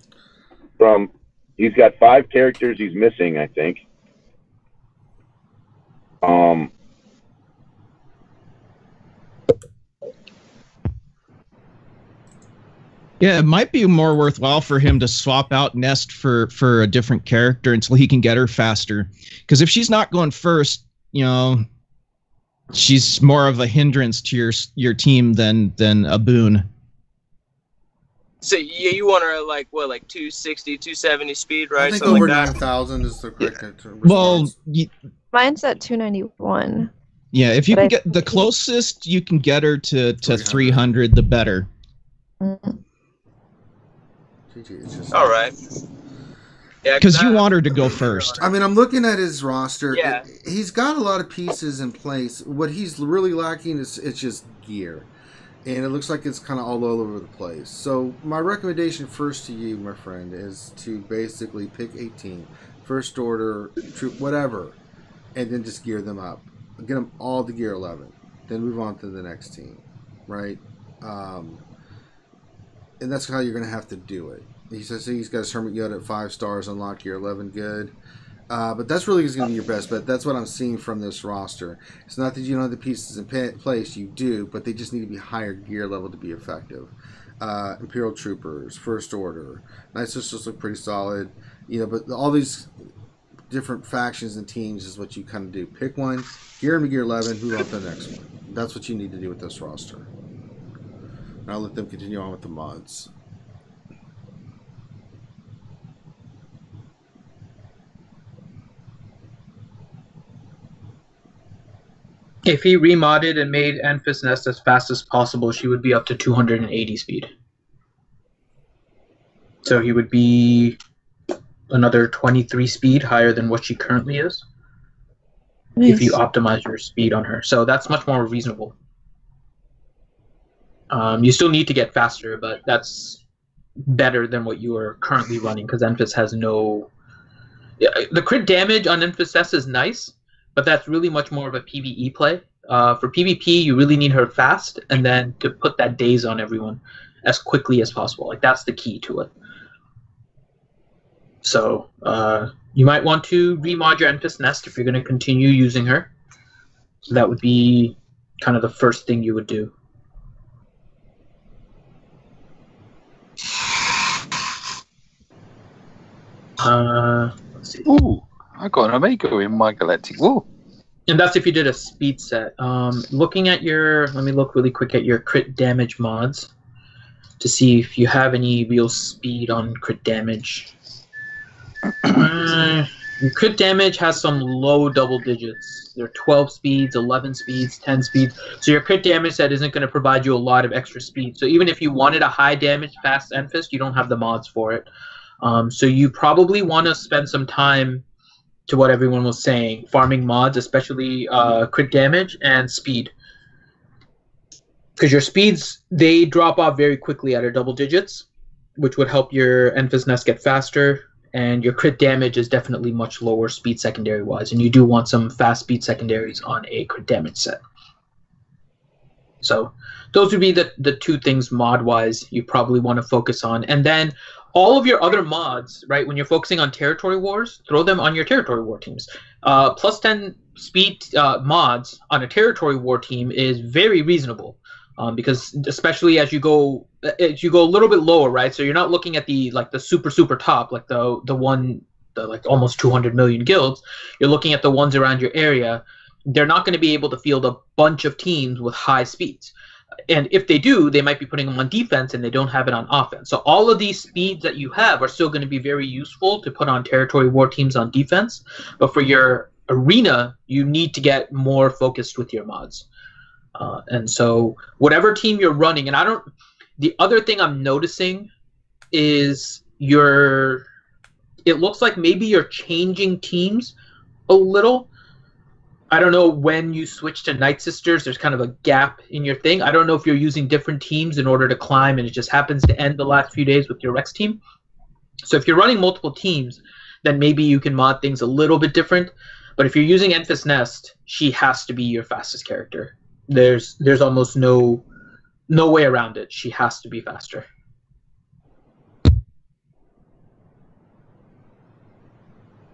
Speaker 4: He's got 5 characters he's missing, I think.
Speaker 3: Yeah, it might be more worthwhile for him to swap out Nest for a different character until he can get her faster. Because if she's not going first, she's more of a hindrance to your team than a boon.
Speaker 8: So you want her like 260, 270 speed, right?
Speaker 1: I think
Speaker 8: something
Speaker 1: over
Speaker 8: like
Speaker 1: 9,000 is the correct response.
Speaker 3: Well,
Speaker 6: mine's at 291.
Speaker 3: Yeah, if you can get the closest you can get her to 300, the better.
Speaker 6: Mm-hmm.
Speaker 8: All right. Yeah,
Speaker 3: because you want her to go first.
Speaker 1: I mean, I'm looking at his roster.
Speaker 8: Yeah.
Speaker 1: He's got a lot of pieces in place. What he's really lacking is it's just gear. And it looks like it's kind of all over the place. So my recommendation first to you, my friend, is to basically pick a team, first order, troop, whatever, and then just gear them up. Get them all to gear 11. Then move on to the next team, right? and that's how you're going to have to do it. He says he's got his Hermit Yoda at 5 stars, unlock your 11 good. But that's really going to be your best bet. That's what I'm seeing from this roster. It's not that you don't have the pieces in place, you do, but they just need to be higher gear level to be effective. Imperial Troopers, First Order, Night Sisters look pretty solid. But all these different factions and teams is what you kind of do. Pick one, gear them to gear 11, move on to the next one. That's what you need to do with this roster. And I'll let them continue on with the mods.
Speaker 2: If he remodded and made Enfys Nest as fast as possible, she would be up to 280 speed. So he would be another 23 speed higher than what she currently is. Nice. If you optimize your speed on her. So that's much more reasonable. You still need to get faster, but that's better than what you are currently running because Enfys has no... The crit damage on Enfys Nest is nice, but that's really much more of a PvE play. For PvP, you really need her fast, and then to put that daze on everyone as quickly as possible. Like, that's the key to it. So, you might want to remod your Enfys Nest if you're going to continue using her. So that would be kind of the first thing you would do. Let's see.
Speaker 5: Ooh, I got an Omega in my Galactic War.
Speaker 2: And that's if you did a speed set. Looking at your... Let me look really quick at your crit damage mods to see if you have any real speed on crit damage. Your crit damage has some low double digits. There are 12 speeds, 11 speeds, 10 speeds. So your crit damage set isn't going to provide you a lot of extra speed. So even if you wanted a high damage fast Enfys, you don't have the mods for it. So you probably want to spend some time, to what everyone was saying, farming mods, especially crit damage and speed. Because your speeds, they drop off very quickly at a double digits, which would help your Enfys Nest get faster. And your crit damage is definitely much lower speed secondary-wise. And you do want some fast speed secondaries on a crit damage set. So those would be the two things mod-wise you probably want to focus on. And then all of your other mods, right, when you're focusing on territory wars, throw them on your territory war teams. Plus 10 speed mods on a territory war team is very reasonable. Because especially as you go a little bit lower, right? So you're not looking at the super top, like the almost 200 million guilds. You're looking at the ones around your area. They're not going to be able to field a bunch of teams with high speeds. And if they do, they might be putting them on defense and they don't have it on offense. So all of these speeds that you have are still going to be very useful to put on territory war teams on defense. But for your arena, you need to get more focused with your mods. And so whatever team you're running, and the other thing I'm noticing is it looks like maybe you're changing teams a little. I don't know when you switch to Night Sisters, there's kind of a gap in your thing. I don't know if you're using different teams in order to climb and it just happens to end the last few days with your Rex team. So if you're running multiple teams, then maybe you can mod things a little bit different. But if you're using Enfys Nest, she has to be your fastest character. There's almost no way around it. She has to be faster.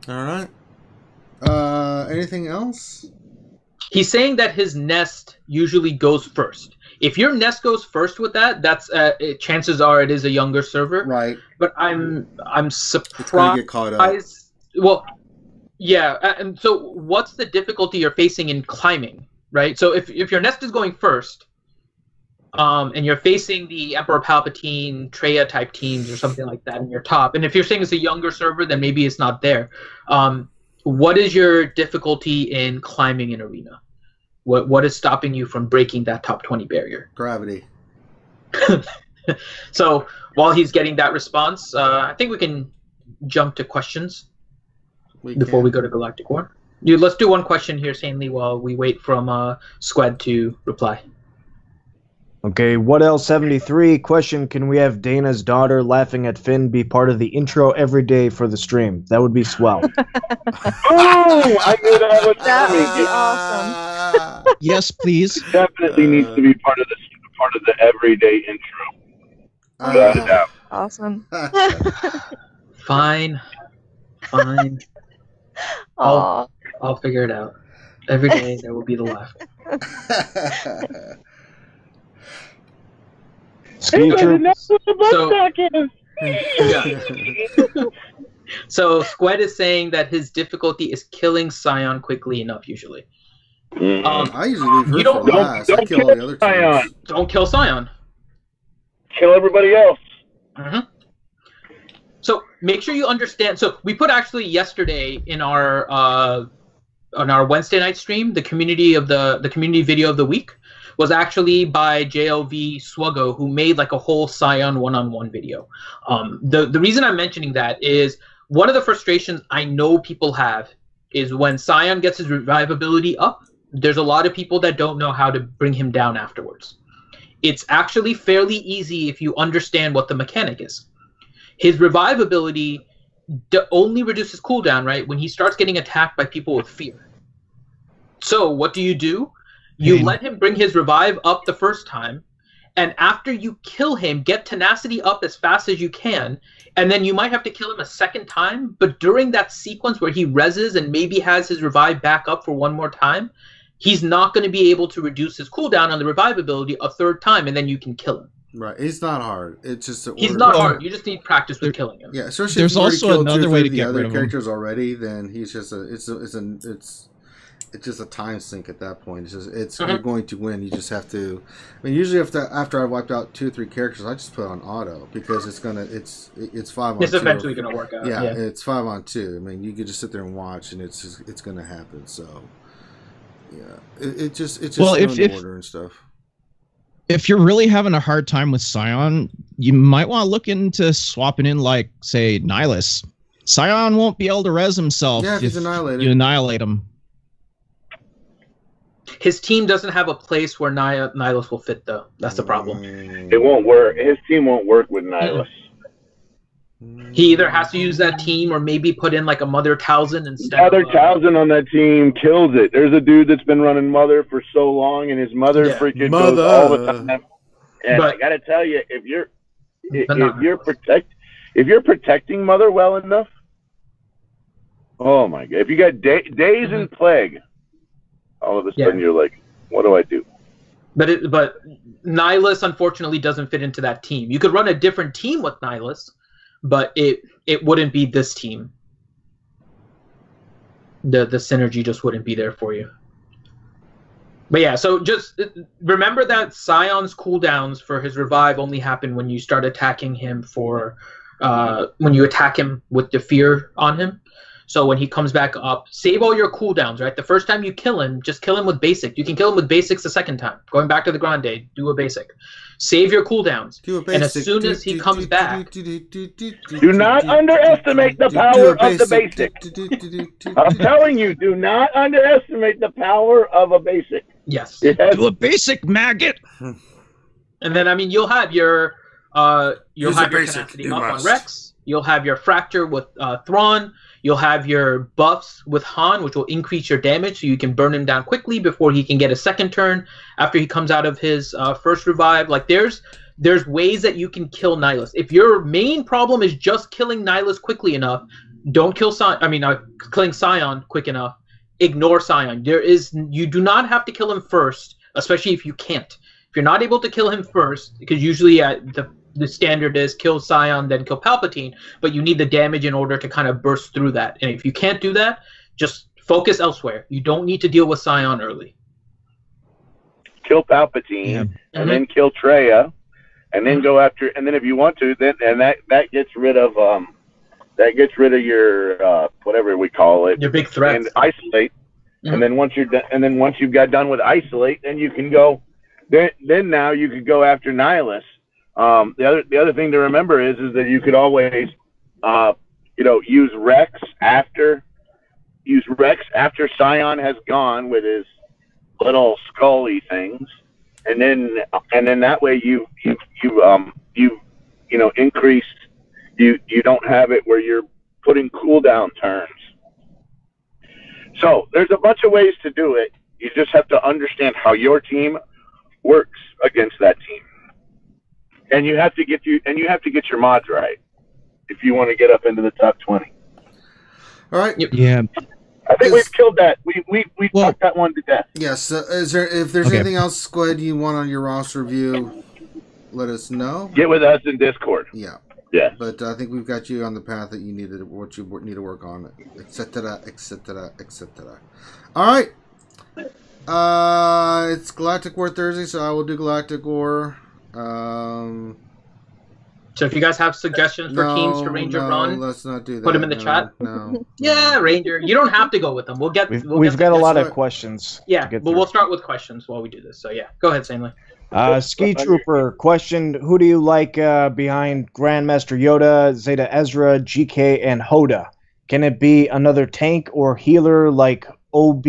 Speaker 1: All right. Anything else?
Speaker 2: He's saying that his nest usually goes first. If your nest goes first with that, that's chances are it is a younger server.
Speaker 1: Right.
Speaker 2: But I'm surprised.
Speaker 1: It's gonna get caught up.
Speaker 2: Well, yeah. And so, what's the difficulty you're facing in climbing? Right. So if your nest is going first, and you're facing the Emperor Palpatine, Traya type teams or something like that in your top, and if you're saying it's a younger server, then maybe it's not there. What is your difficulty in climbing an arena? What is stopping you from breaking that top 20 barrier?
Speaker 1: Gravity.
Speaker 2: So while he's getting that response, I think we can jump to questions before we go to Galactic War. Let's do one question here, Sanely, while we wait from Squed to reply.
Speaker 7: Okay, what else? 73 question: can we have Dana's daughter laughing at Finn be part of the intro every day for the stream? That would be swell.
Speaker 4: Oh, I knew that was
Speaker 6: awesome.
Speaker 3: Yes, please.
Speaker 4: Definitely needs to be part of the everyday intro. Without a doubt.
Speaker 6: Awesome.
Speaker 2: Fine.
Speaker 6: Aw.
Speaker 2: I'll figure it out. Every day there will be the laugh.
Speaker 7: Skeeter.
Speaker 2: So Squed is saying that his difficulty is killing Scion quickly enough, usually.
Speaker 1: I usually leave her
Speaker 2: You
Speaker 1: for
Speaker 2: don't-
Speaker 1: last. I
Speaker 4: don't
Speaker 1: kill all the
Speaker 4: kill
Speaker 1: other
Speaker 4: Scion.
Speaker 1: teams.
Speaker 2: Don't kill Scion.
Speaker 4: Kill everybody else.
Speaker 2: So make sure you understand. So we put actually yesterday in our on our Wednesday night stream, the community video of the week was actually by JLV swgoh, who made like a whole Scion one-on-one video. The reason I'm mentioning that is one of the frustrations I know people have is when Scion gets his revivability up, there's a lot of people that don't know how to bring him down afterwards. It's actually fairly easy if you understand what the mechanic is. His revivability only reduces cooldown, right, when he starts getting attacked by people with fear. So what do? You let him bring his revive up the first time, and after you kill him, get tenacity up as fast as you can, and then you might have to kill him a second time, but during that sequence where he reses and maybe has his revive back up for one more time, he's not going to be able to reduce his cooldown on the revivability a third time, and then you can kill him.
Speaker 1: Right, he's not hard. It's just
Speaker 2: He's not hard. You just need practice with killing him.
Speaker 1: Yeah, especially
Speaker 3: There's
Speaker 1: if you've already
Speaker 3: also
Speaker 1: killed
Speaker 3: another
Speaker 1: 2 or
Speaker 3: way
Speaker 1: 3
Speaker 3: to
Speaker 1: of the
Speaker 3: get
Speaker 1: other
Speaker 3: rid of him.
Speaker 1: characters already. Then he's just it's just a time sink at that point. You're going to win. You just have to. I mean, usually after I've wiped out 2 or 3 characters, I just put on auto because it's 5 on 2.
Speaker 2: It's eventually going to work out.
Speaker 1: Yeah, it's 5 on 2. I mean, you could just sit there and watch, and it's going to happen. So, yeah, it's just
Speaker 3: Well,
Speaker 1: in order and stuff.
Speaker 3: If you're really having a hard time with Scion, you might want to look into swapping in, like, say, Nihilus. Scion won't be able to res himself
Speaker 1: if he's annihilated.
Speaker 3: you annihilate him.
Speaker 2: His team doesn't have a place where Nihilus will fit, though. That's the problem.
Speaker 4: It won't work. His team won't work with Nihilus.
Speaker 2: He either has to use that team or maybe put in like a Mother Talzin instead.
Speaker 4: Mother Talzin on that team kills it. There's a dude that's been running Mother for so long, and his mother freaking goes all the time. And I gotta tell you, if you're protecting Mother well enough, oh my god! If you got days and plague, all of a sudden you're like, what do I do?
Speaker 2: But Nihilus unfortunately doesn't fit into that team. You could run a different team with Nihilus, but it wouldn't be this team. The synergy just wouldn't be there for you. But yeah, so just remember that Scion's cooldowns for his revive only happen when you start attacking him when you attack him with the fear on him. So when he comes back up, save all your cooldowns, right? The first time you kill him, just kill him with basic. You can kill him with basics the second time. Going back to the Grande, do a basic. Save your cooldowns. And as soon as he comes back...
Speaker 4: Do not underestimate the power of the basic. I'm telling you, do not underestimate the power of a basic.
Speaker 2: Yes.
Speaker 3: Do a basic, maggot!
Speaker 2: And then, I mean, you'll have your tenacity up on Rex. You'll have your fracture with Thrawn. You'll have your buffs with Han, which will increase your damage, so you can burn him down quickly before he can get a second turn after he comes out of his first revive. Like there's ways that you can kill Nihilus. If your main problem is just killing Nihilus quickly enough, don't kill killing Scion quick enough. Ignore Scion. You do not have to kill him first, especially if you can't. If you're not able to kill him first, because usually the standard is kill Scion, then kill Palpatine, but you need the damage in order to kind of burst through that. And if you can't do that, just focus elsewhere. You don't need to deal with Scion early.
Speaker 4: Kill Palpatine, and then kill Traya, and then go after. And then if you want to, that gets rid of your whatever we call it,
Speaker 2: your big threat,
Speaker 4: and isolate. And then once you're done, and then once you've got done with isolate, then you can go. Then now you could go after Nihilus. The other thing to remember is that you could always, use Rex after Scion has gone with his little scully things, and then that way you increase. You don't have it where you're putting cooldown turns. So there's a bunch of ways to do it. You just have to understand how your team works against that team. and you have to get your mods right if you want to get up into the top 20.
Speaker 1: All right.
Speaker 3: Yeah.
Speaker 4: I think we've killed that. We talked that one to death.
Speaker 1: Yes. If there's anything else, Squid, you want on your roster review, let us know.
Speaker 4: Get with us in Discord.
Speaker 1: Yeah.
Speaker 4: Yeah.
Speaker 1: But I think we've got you on the path that you needed, what you need to work on, etc., etc., etc. All right. It's Galactic War Thursday, so I will do Galactic War.
Speaker 2: So if you guys have suggestions for teams to Ranger run,
Speaker 1: let's not do that.
Speaker 2: Put them in the chat.
Speaker 1: No.
Speaker 2: Yeah, Ranger. You don't have to go with them.
Speaker 7: We've got a lot of questions.
Speaker 2: Yeah, but we'll start with questions while we do this. So yeah, go ahead, Stanley.
Speaker 7: Ski Trooper questioned, who do you like behind Grandmaster Yoda, Zeta Ezra, GK, and Hoda? Can it be another tank or healer like OB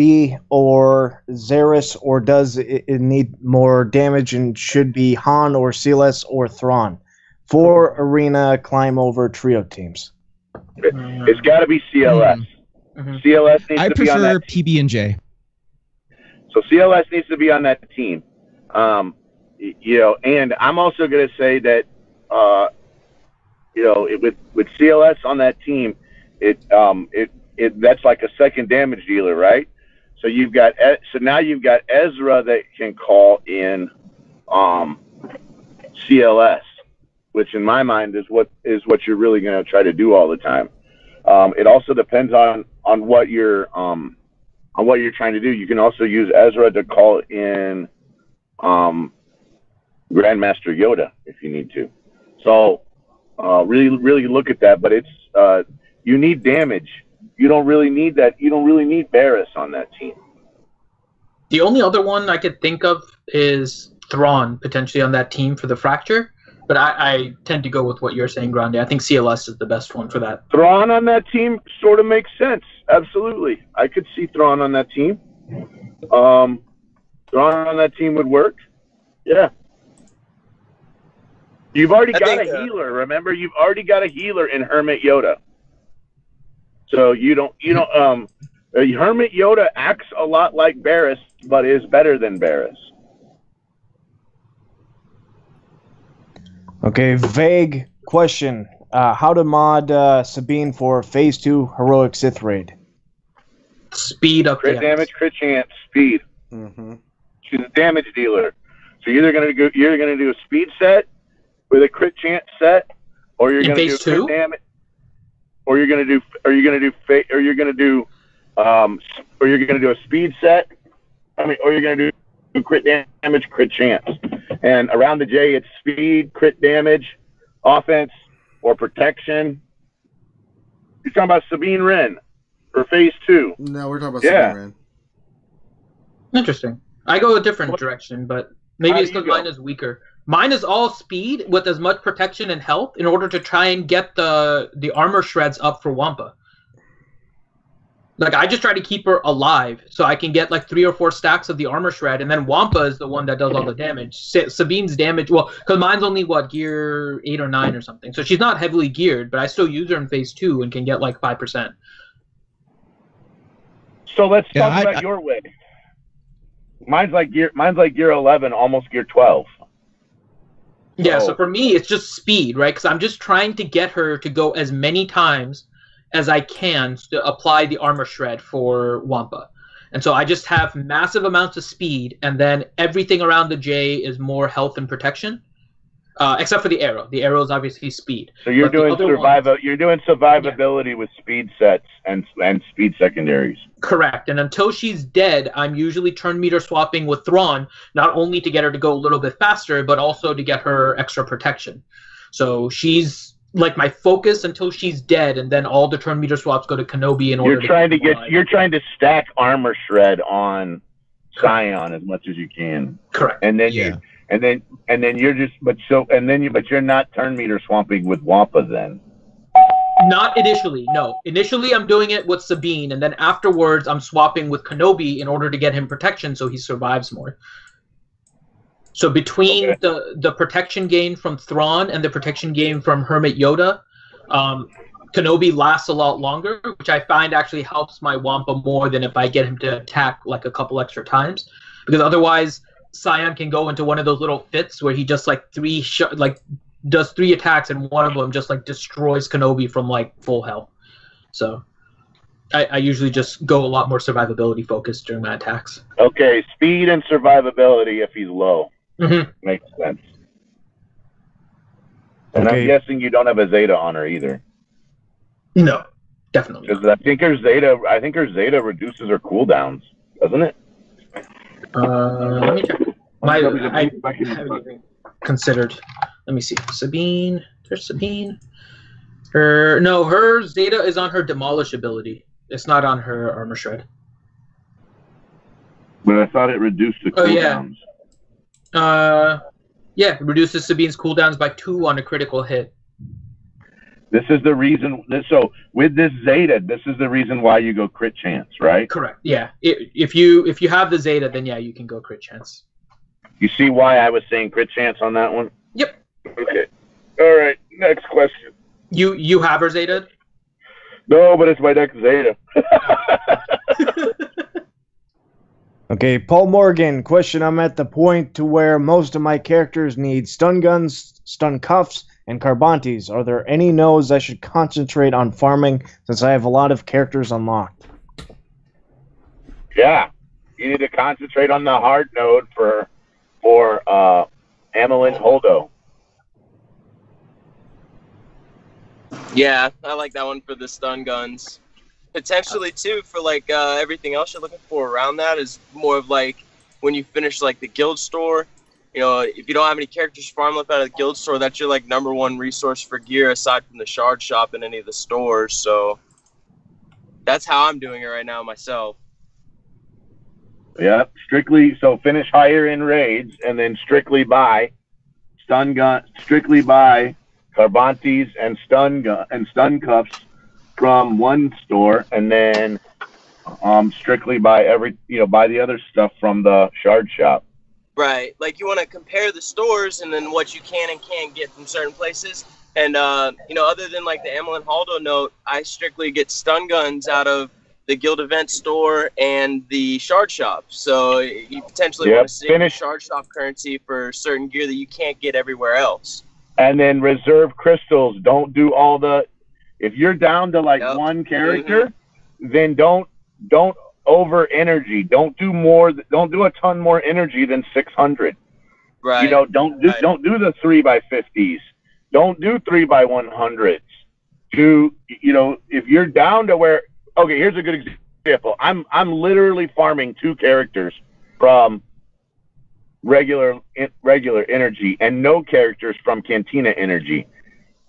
Speaker 7: or Xeris, or does it need more damage and should be Han or CLS or Thrawn? 4 arena climb over trio teams.
Speaker 4: It's got to be CLS.
Speaker 2: Mm-hmm.
Speaker 4: CLS needs
Speaker 3: I
Speaker 4: to be on that.
Speaker 3: prefer PB&J.
Speaker 4: So CLS needs to be on that team. And I'm also going to say that, with CLS on that team, that's like a second damage dealer, right? So now you've got Ezra that can call in CLS, which in my mind is what you're really going to try to do all the time. It also depends on what you're trying to do. You can also use Ezra to call in Grandmaster Yoda if you need to. So really look at that. But it's you need damage. You don't really need that. You don't really need Barriss on that team.
Speaker 2: The only other one I could think of is Thrawn potentially on that team for the fracture. But I tend to go with what you're saying, Grande. I think CLS is the best one for that.
Speaker 4: Thrawn on that team sort of makes sense. Absolutely. I could see Thrawn on that team. Thrawn on that team would work. Yeah. You've already got a healer. Remember, you've already got a healer in Hermit Yoda. So Hermit Yoda acts a lot like Barriss, but is better than Barriss.
Speaker 7: Okay, vague question. How to mod Sabine for Phase 2 Heroic Sith Raid?
Speaker 2: Speed up.
Speaker 4: Crit damage, crit chance, speed.
Speaker 1: Mm-hmm.
Speaker 4: She's a damage dealer. So you're either gonna do a speed set with a crit chance set, or you're gonna do crit damage, or you're gonna do a speed set. Or you're gonna do crit damage, crit chance. And around the J, it's speed, crit damage, offense, or protection. You're talking about Sabine Wren for Phase 2.
Speaker 1: No, we're talking about Sabine Wren.
Speaker 2: Interesting. I go a different direction, but maybe it's because mine is weaker. Mine is all speed with as much protection and health in order to try and get the armor shreds up for Wampa. Like, I just try to keep her alive so I can get like 3 or 4 stacks of the armor shred, and then Wampa is the one that does all the damage. Sabine's damage, well, because mine's only, gear 8 or 9 or something. So she's not heavily geared, but I still use her in Phase 2 and can get like 5%.
Speaker 4: So let's talk about your way. Mine's like gear 11, almost gear 12.
Speaker 2: Yeah, so for me, it's just speed, right? Because I'm just trying to get her to go as many times as I can to apply the armor shred for Wampa. And so I just have massive amounts of speed, and then everything around the J is more health and protection, except for the arrow. The arrow is obviously speed.
Speaker 4: So you're doing survivability with speed sets and speed secondaries.
Speaker 2: Correct. And until she's dead, I'm usually turn meter swapping with Thrawn, not only to get her to go a little bit faster, but also to get her extra protection. So she's like my focus until she's dead, and then all the turn meter swaps go to Kenobi in order.
Speaker 4: You're trying to stack armor shred on Scion as much as you can.
Speaker 2: Correct.
Speaker 4: And then but you're not turn meter swapping with Wampa then.
Speaker 2: Not initially, no. Initially, I'm doing it with Sabine, and then afterwards, I'm swapping with Kenobi in order to get him protection so he survives more. So between the protection gain from Thrawn and the protection gain from Hermit Yoda, Kenobi lasts a lot longer, which I find actually helps my Wampa more than if I get him to attack like a couple extra times. Because otherwise, Scion can go into one of those little fits where he just like does 3 attacks, and one of them just like destroys Kenobi from like full health. So I usually just go a lot more survivability focused during my attacks.
Speaker 4: Okay, speed and survivability if he's low.
Speaker 2: Mm-hmm.
Speaker 4: Makes sense. And
Speaker 7: Okay.
Speaker 4: I'm guessing you don't have a Zeta on her either.
Speaker 2: No, definitely not.
Speaker 4: Because I think her Zeta reduces her cooldowns, doesn't it?
Speaker 2: Let me check. I haven't even considered. Let me see. Sabine. There's Sabine. Her Zeta is on her Demolish ability. It's not on her Armor Shred.
Speaker 4: But I thought it reduced the cooldowns.
Speaker 2: Yeah, it reduces Sabine's cooldowns by 2 on a critical hit.
Speaker 4: This is the reason. So with this Zeta, this is the reason why you go crit chance, right?
Speaker 2: Correct. Yeah. If you have the Zeta, then yeah, you can go crit chance.
Speaker 4: You see why I was saying crit chance on that one?
Speaker 2: Yep.
Speaker 4: Okay. All right. Next question.
Speaker 2: You have her Zeta?
Speaker 4: No, but it's my next Zeta.
Speaker 7: Okay, Paul Morgan, question. I'm at the point to where most of my characters need stun guns, stun cuffs, and carbantes. Are there any nodes I should concentrate on farming since I have a lot of characters unlocked?
Speaker 4: Yeah. You need to concentrate on the hard node for Amelin Holdo.
Speaker 8: Yeah, I like that one for the stun guns. Potentially too for like everything else you're looking for around that is more of like when you finish like the guild store. You know, if you don't have any characters farm left out of the guild store, that's your like #1 resource for gear aside from the shard shop in any of the stores. So that's how I'm doing it right now myself.
Speaker 4: Yeah, strictly. So finish higher in raids and then strictly buy stun gun, strictly buy carbantes and stun cuffs from one store, and then strictly buy buy the other stuff from the shard shop.
Speaker 8: Right, like you want to compare the stores and then what you can and can't get from certain places. And other than like the Amelin Haldo note, I strictly get stun guns out of the guild event store and the shard shop. So you potentially want to save shard shop currency for certain gear that you can't get everywhere else.
Speaker 4: And then reserve crystals. Don't do all the. If you're down to like one character, then don't over energy. Don't do more. Don't do a ton more energy than 600.
Speaker 8: Right.
Speaker 4: Don't do the 3x50s. Don't do 3x100s. If you're down to where. Okay, here's a good example. I'm literally farming 2 characters from regular energy and no characters from Cantina energy.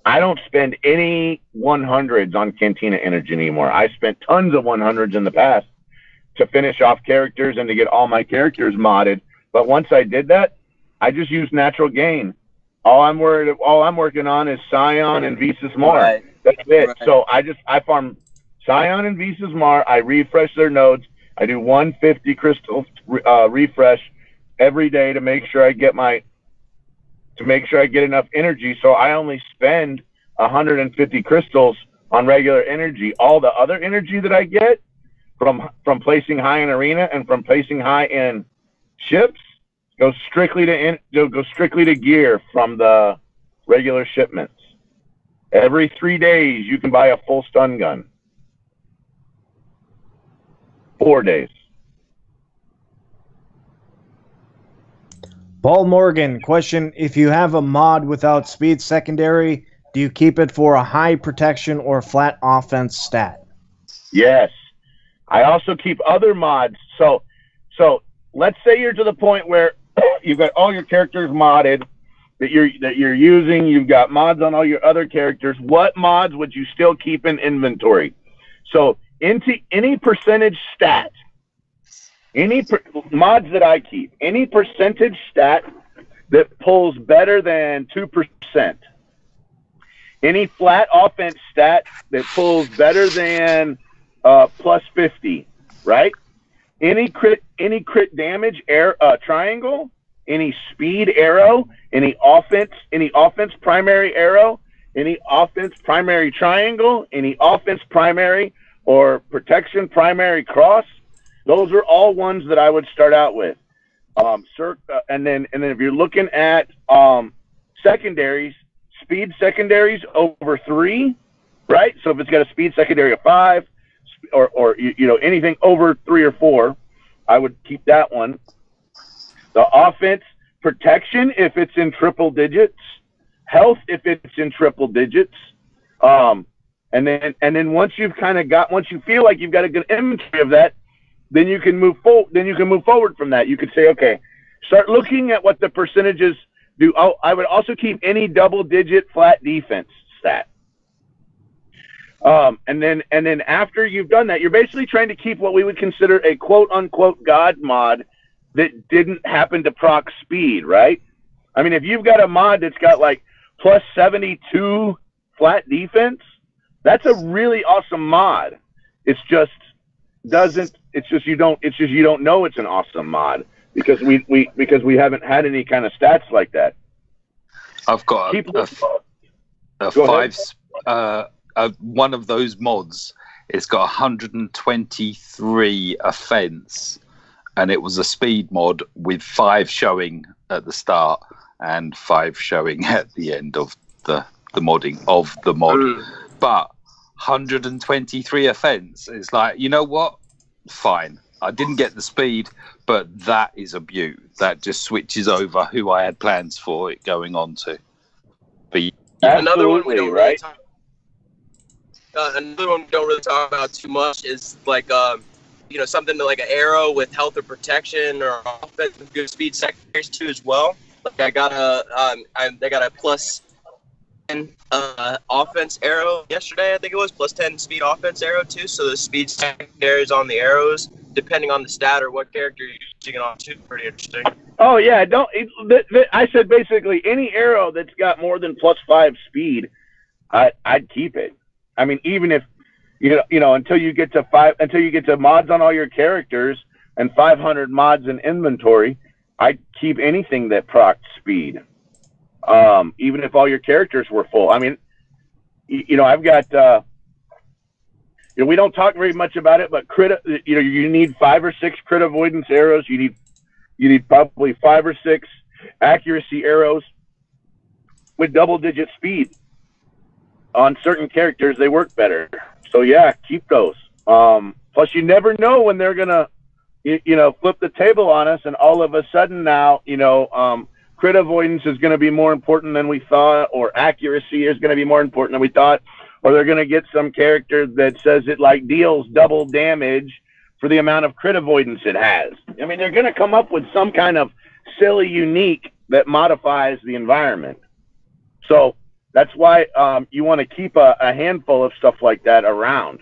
Speaker 4: I don't spend any 100s on Cantina energy anymore. I spent tons of 100s in the past to finish off characters and to get all my characters modded. But once I did that, I just used natural gain. All I'm working on is Scion and Visas Mar.
Speaker 8: Right.
Speaker 4: That's it.
Speaker 8: Right.
Speaker 4: So I farm Scion and Visas Mar. I refresh their nodes. I do 150 crystal refresh every day to make sure I get enough energy. So I only spend 150 crystals on regular energy. All the other energy that I get from placing high in arena and from placing high in ships goes strictly to gear from the regular shipments. Every 3 days you can buy a full stun gun. 4 days.
Speaker 7: Paul Morgan, question. If you have a mod without speed secondary, do you keep it for a high protection or flat offense stat?
Speaker 4: Yes. I also keep other mods. So let's say you're to the point where you've got all your characters modded that you're using. You've got mods on all your other characters. What mods would you still keep in inventory? So into any percentage stat, mods that I keep, any percentage stat that pulls better than 2%, any flat offense stat that pulls better than plus 50, right? Any crit damage triangle, any speed arrow, any offense primary arrow, any offense primary triangle, any offense primary or protection primary cross. Those are all ones that I would start out with. And then if you're looking at secondaries, speed secondaries over 3, right? So if it's got a speed secondary of 5, or anything over 3 or 4, I would keep that one. The offense protection if it's in triple digits, health if it's in triple digits, and then once you feel like you've got a good inventory of that, then you can move forward from that. You could say, okay, start looking at what the percentages do. I would also keep any double-digit flat defense stat. And then after you've done that, you're basically trying to keep what we would consider a quote-unquote God mod that didn't happen to proc speed, right? I mean, if you've got a mod that's got like plus 72 flat defense, that's a really awesome mod. It's just you don't know it's an awesome mod because we haven't had any kind of stats like that.
Speaker 5: I've got one of those mods. It's got 123 offense, and it was a speed mod with 5 showing at the start and 5 showing at the end of the modding of the mod. But 123 offense is like, you know what? Fine. I didn't get the speed, but that is a beaut. That just switches over who I had plans for it going on to. But
Speaker 8: another one we don't
Speaker 4: right?
Speaker 8: another one we don't really talk about too much is like something like an arrow with health or protection or offense with good speed secondaries too as well. Like I got a plus 10 offense arrow yesterday. I think it was plus 10 speed offense arrow too. So the speed secondaries on the arrows, depending on the stat or what character you're using it on too, pretty interesting.
Speaker 4: Oh yeah, I said basically any arrow that's got more than plus 5 speed, I'd keep it. I mean, even if until you get to mods on all your characters and 500 mods in inventory, I'd keep anything that procced speed. Even if all your characters were full. I mean, I've got we don't talk very much about it, but you need 5 or 6 crit avoidance arrows. You need probably 5 or 6 accuracy arrows with double-digit speed. On certain characters, they work better. So yeah, keep those. Plus, you never know when they're gonna, flip the table on us, and all of a sudden now, crit avoidance is going to be more important than we thought, or accuracy is going to be more important than we thought, or they're going to get some character that says it like deals double damage for the amount of crit avoidance it has. I mean, they're going to come up with some kind of silly unique that modifies the environment. So that's why you want to keep a handful of stuff like that around.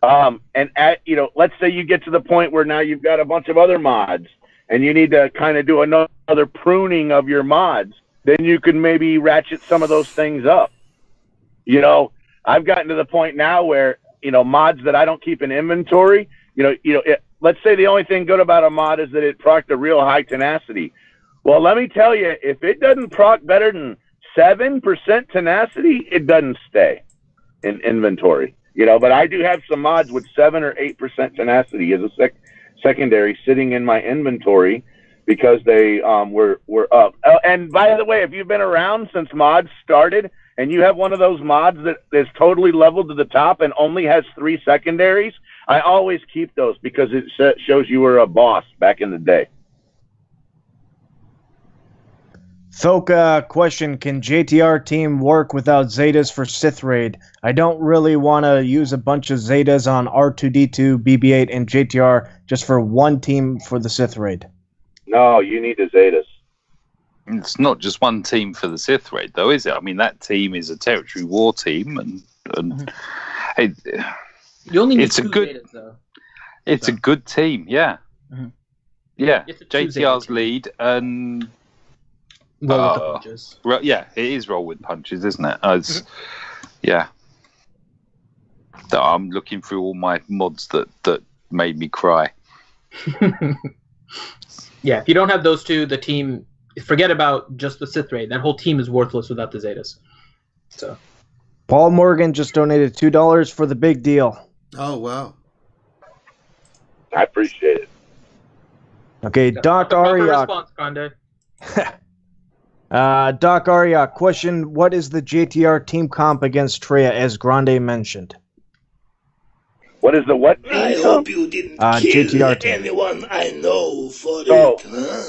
Speaker 4: Let's say you get to the point where now you've got a bunch of other mods and you need to kind of do another pruning of your mods, then you can maybe ratchet some of those things up. I've gotten to the point now where, mods that I don't keep in inventory, let's say the only thing good about a mod is that it procced a real high tenacity. Well, let me tell you, if it doesn't proc better than 7% tenacity, it doesn't stay in inventory. But I do have some mods with 7 or 8% tenacity as a secondary sitting in my inventory because they were up. And by the way, if you've been around since mods started and you have one of those mods that is totally leveled to the top and only has 3 secondaries, I always keep those because it shows you were a boss back in the day.
Speaker 7: Thoka question, can JTR team work without Zetas for Sith Raid? I don't really want to use a bunch of Zetas on R2-D2, BB-8, and JTR just for one team for the Sith Raid.
Speaker 4: No, you need the Zetas.
Speaker 5: It's not just one team for the Sith Raid, though, is it? I mean, that team is a territory war team, and
Speaker 2: you only need 2 Zetas, though.
Speaker 5: It's a good team, yeah.
Speaker 2: Mm-hmm.
Speaker 5: Yeah, JTR's lead, and...
Speaker 2: Roll with the punches.
Speaker 5: Yeah, it is roll with punches, isn't it? Yeah. I'm looking through all my mods that made me cry.
Speaker 2: Yeah, if you don't have those 2, the team, forget about just the Sith Raid. That whole team is worthless without the Zetas. So,
Speaker 7: Paul Morgan just donated $2 for the big deal.
Speaker 1: Oh, wow.
Speaker 4: I appreciate it.
Speaker 7: Okay, Doc
Speaker 2: The proper
Speaker 7: Ariak.
Speaker 2: response, Grande.
Speaker 7: Doc Ariak, question: what is the JTR team comp against Treya, as Grande mentioned?
Speaker 4: What is the what?
Speaker 9: I hope you didn't kill
Speaker 7: JTR team.
Speaker 9: anyone I know for
Speaker 4: So,
Speaker 9: it, huh?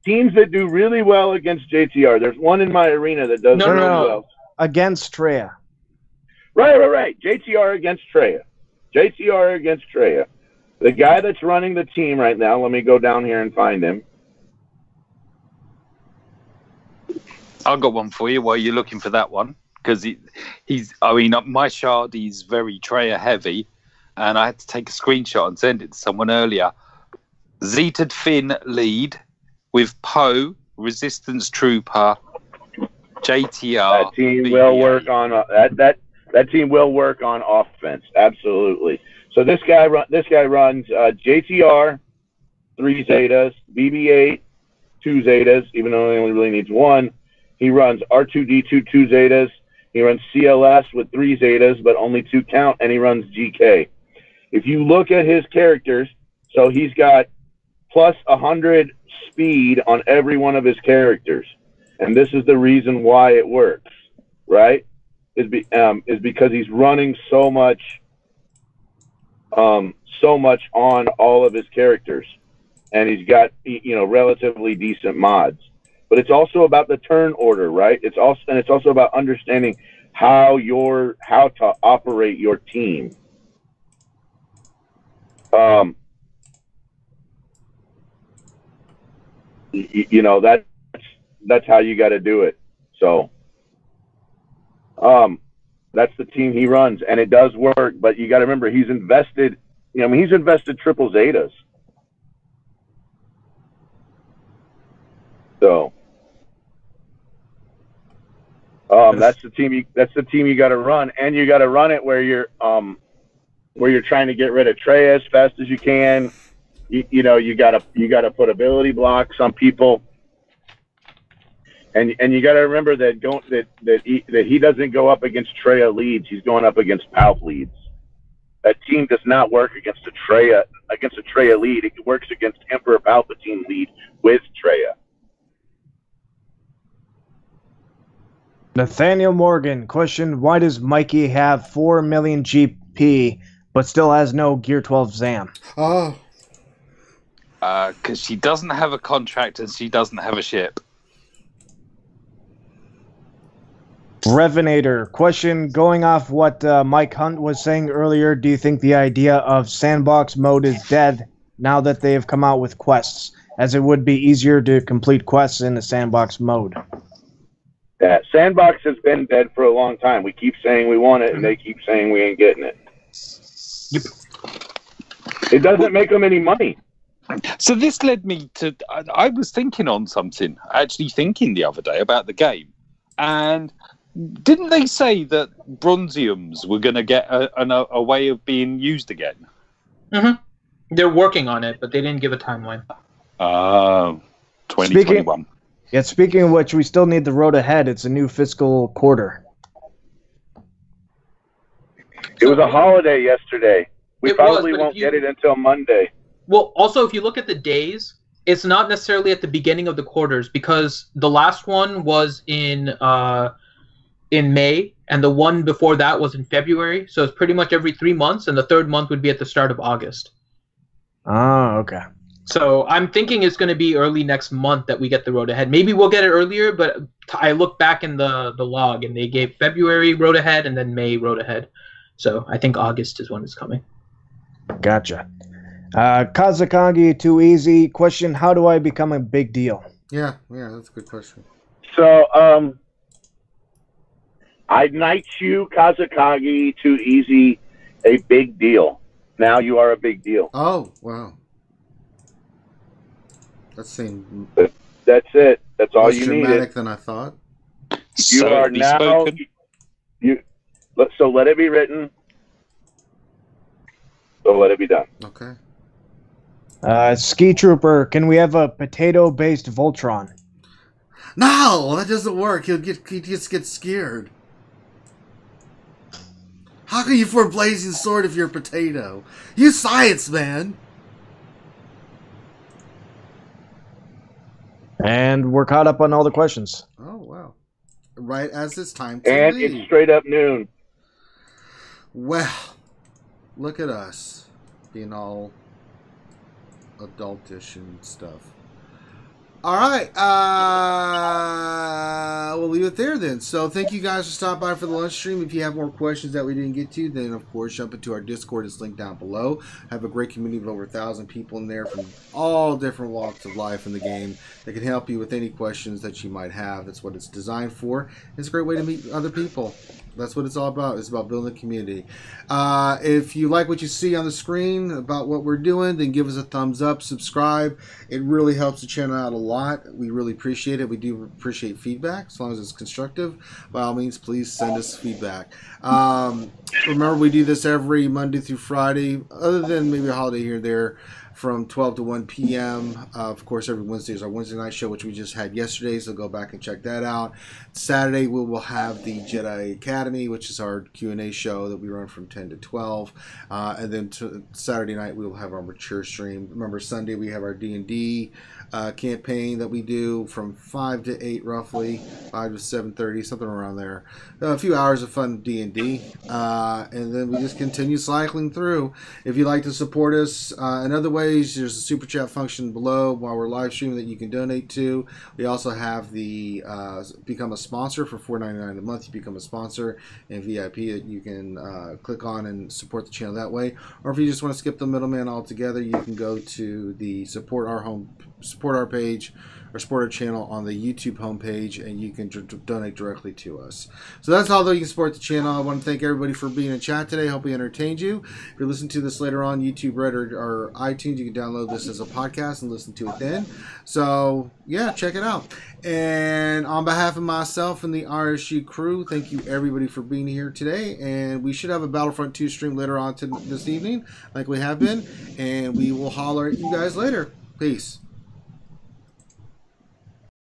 Speaker 4: teams that do really well against JTR. There's one in my arena that does really well.
Speaker 7: Against Treya.
Speaker 4: Right. JTR against Treya. JTR against Treya. The guy that's running the team right now, let me go down here and find him.
Speaker 5: I've got one for you while you're looking for that one. Because my shard is very Treya heavy. And I had to take a screenshot and send it to someone earlier. Zeta'd Finn lead with Poe, Resistance Trooper, JTR.
Speaker 4: That team will work on that team will work on offense. Absolutely. So this guy runs JTR, 3 Zetas, BB-8, 2 Zetas, even though he only really needs 1. He runs R2-D2, 2 Zetas. He runs CLS with 3 Zetas, but only 2 count, and he runs GK. If you look at his characters, so he's got plus 100 speed on every one of his characters, and this is the reason why it works, right? Is because he's running so much on all of his characters, and he's got relatively decent mods. But it's also about the turn order, right? It's also about understanding how to operate your team. That's how you got to do it. So, that's the team he runs, and it does work. But you got to remember, he's invested. He's invested triple Zetas. So, that's the team. That's the team you got to run, and you got to run it where you're trying to get rid of Treya as fast as you can. You gotta put ability blocks on people, and you gotta remember that he doesn't go up against Treya leads. He's going up against Palp leads. That team does not work against a Treya lead. It works against Emperor Palpatine lead with Treya.
Speaker 7: Nathaniel Morgan, question: why does Mikey have 4 million GP but still has no Gear 12 ZAM?
Speaker 1: Oh.
Speaker 5: Because she doesn't have a contract and she doesn't have a ship.
Speaker 7: Revenator, question: going off what Mike Hunt was saying earlier, do you think the idea of sandbox mode is dead now that they have come out with quests, as it would be easier to complete quests in the sandbox mode?
Speaker 4: Yeah, sandbox has been dead for a long time. We keep saying we want it, and they keep saying we ain't getting it.
Speaker 5: Yep.
Speaker 4: It doesn't make them any money.
Speaker 5: So this led me to... I was thinking on something, actually thinking the other day about the game. And didn't they say that bronziums were going to get a way of being used again?
Speaker 2: Mm-hmm. They're working on it, but they didn't give a timeline.
Speaker 5: 2021.
Speaker 7: Speaking of which, we still need the road ahead. It's a new fiscal quarter.
Speaker 4: It was a holiday yesterday. We probably won't get it until Monday.
Speaker 2: Well, also, if you look at the days, it's not necessarily at the beginning of the quarters, because the last one was in May, and the one before that was in February. So it's pretty much every 3 months, and the third month would be at the start of August.
Speaker 7: Oh, okay.
Speaker 2: So I'm thinking it's going to be early next month that we get the road ahead. Maybe we'll get it earlier, but I look back in the log, and they gave February road ahead and then May road ahead. So I think August is when it's coming.
Speaker 7: Gotcha. Kazakagi, too easy. Question: how do I become a big deal?
Speaker 1: Yeah, that's a good question.
Speaker 4: So, I knight you, Kazakagi, too easy, a big deal. Now you are a big deal.
Speaker 1: Oh, wow. That's
Speaker 4: That's it. That's all you needed.
Speaker 1: More dramatic than I thought.
Speaker 4: You are now... So let it be written. So let it be done.
Speaker 1: Okay.
Speaker 7: Ski Trooper, can we have a potato-based Voltron?
Speaker 1: No, that doesn't work. He just gets scared. How can you for a blazing sword if you're a potato? Use science, man.
Speaker 7: And we're caught up on all the questions.
Speaker 1: Oh, wow. Right as it's time to
Speaker 4: And
Speaker 1: leave.
Speaker 4: it's straight up noon.
Speaker 1: Well, look at us being all adultish and stuff. All right. We'll leave it there then. So thank you guys for stopping by for the lunch stream. If you have more questions that we didn't get to, then of course jump into our Discord. It's linked down below. Have a great community of over 1,000 people in there from all different walks of life in the game that can help you with any questions that you might have. That's what it's designed for. It's a great way to meet other people. That's what it's all about. It's about building a community. If you like what you see on the screen about what we're doing, then give us a thumbs up, subscribe. It really helps the channel out a lot. We really appreciate it. We do appreciate feedback, as long as it's constructive. By all means, please send us feedback. Remember, we do this every Monday through Friday, other than maybe a holiday here or there, from 12 to 1 p.m. Of course, every Wednesday is our Wednesday night show, which we just had yesterday, so go back and check that out. Saturday, we will have the Jedi Academy, which is our Q&A show that we run from 10 to 12. And then Saturday night, we will have our mature stream. Remember, Sunday, we have our D&D campaign that we do from 5 to 8 roughly, 5 to 7:30, something around there. A few hours of fun D&D, and then we just continue cycling through. If you'd like to support us in other ways, there's a super chat function below while we're live streaming that you can donate to. We also have the become a sponsor for $4.99 a month. You become a sponsor and VIP that you can click on and support the channel that way. Or if you just want to skip the middleman altogether, you can go to the support our page or support our channel on the YouTube homepage, and you can donate directly to us. So that's how you can support the channel. I want to thank everybody for being in chat today. Hope we entertained you. If you're listening to this later on YouTube, Reddit, or iTunes, you can download this as a podcast and listen to it then. So yeah, check it out. And on behalf of myself and the RSG crew, thank you everybody for being here today. And we should have a Battlefront 2 stream later on this evening, like we have been. And we will holler at you guys later. Peace.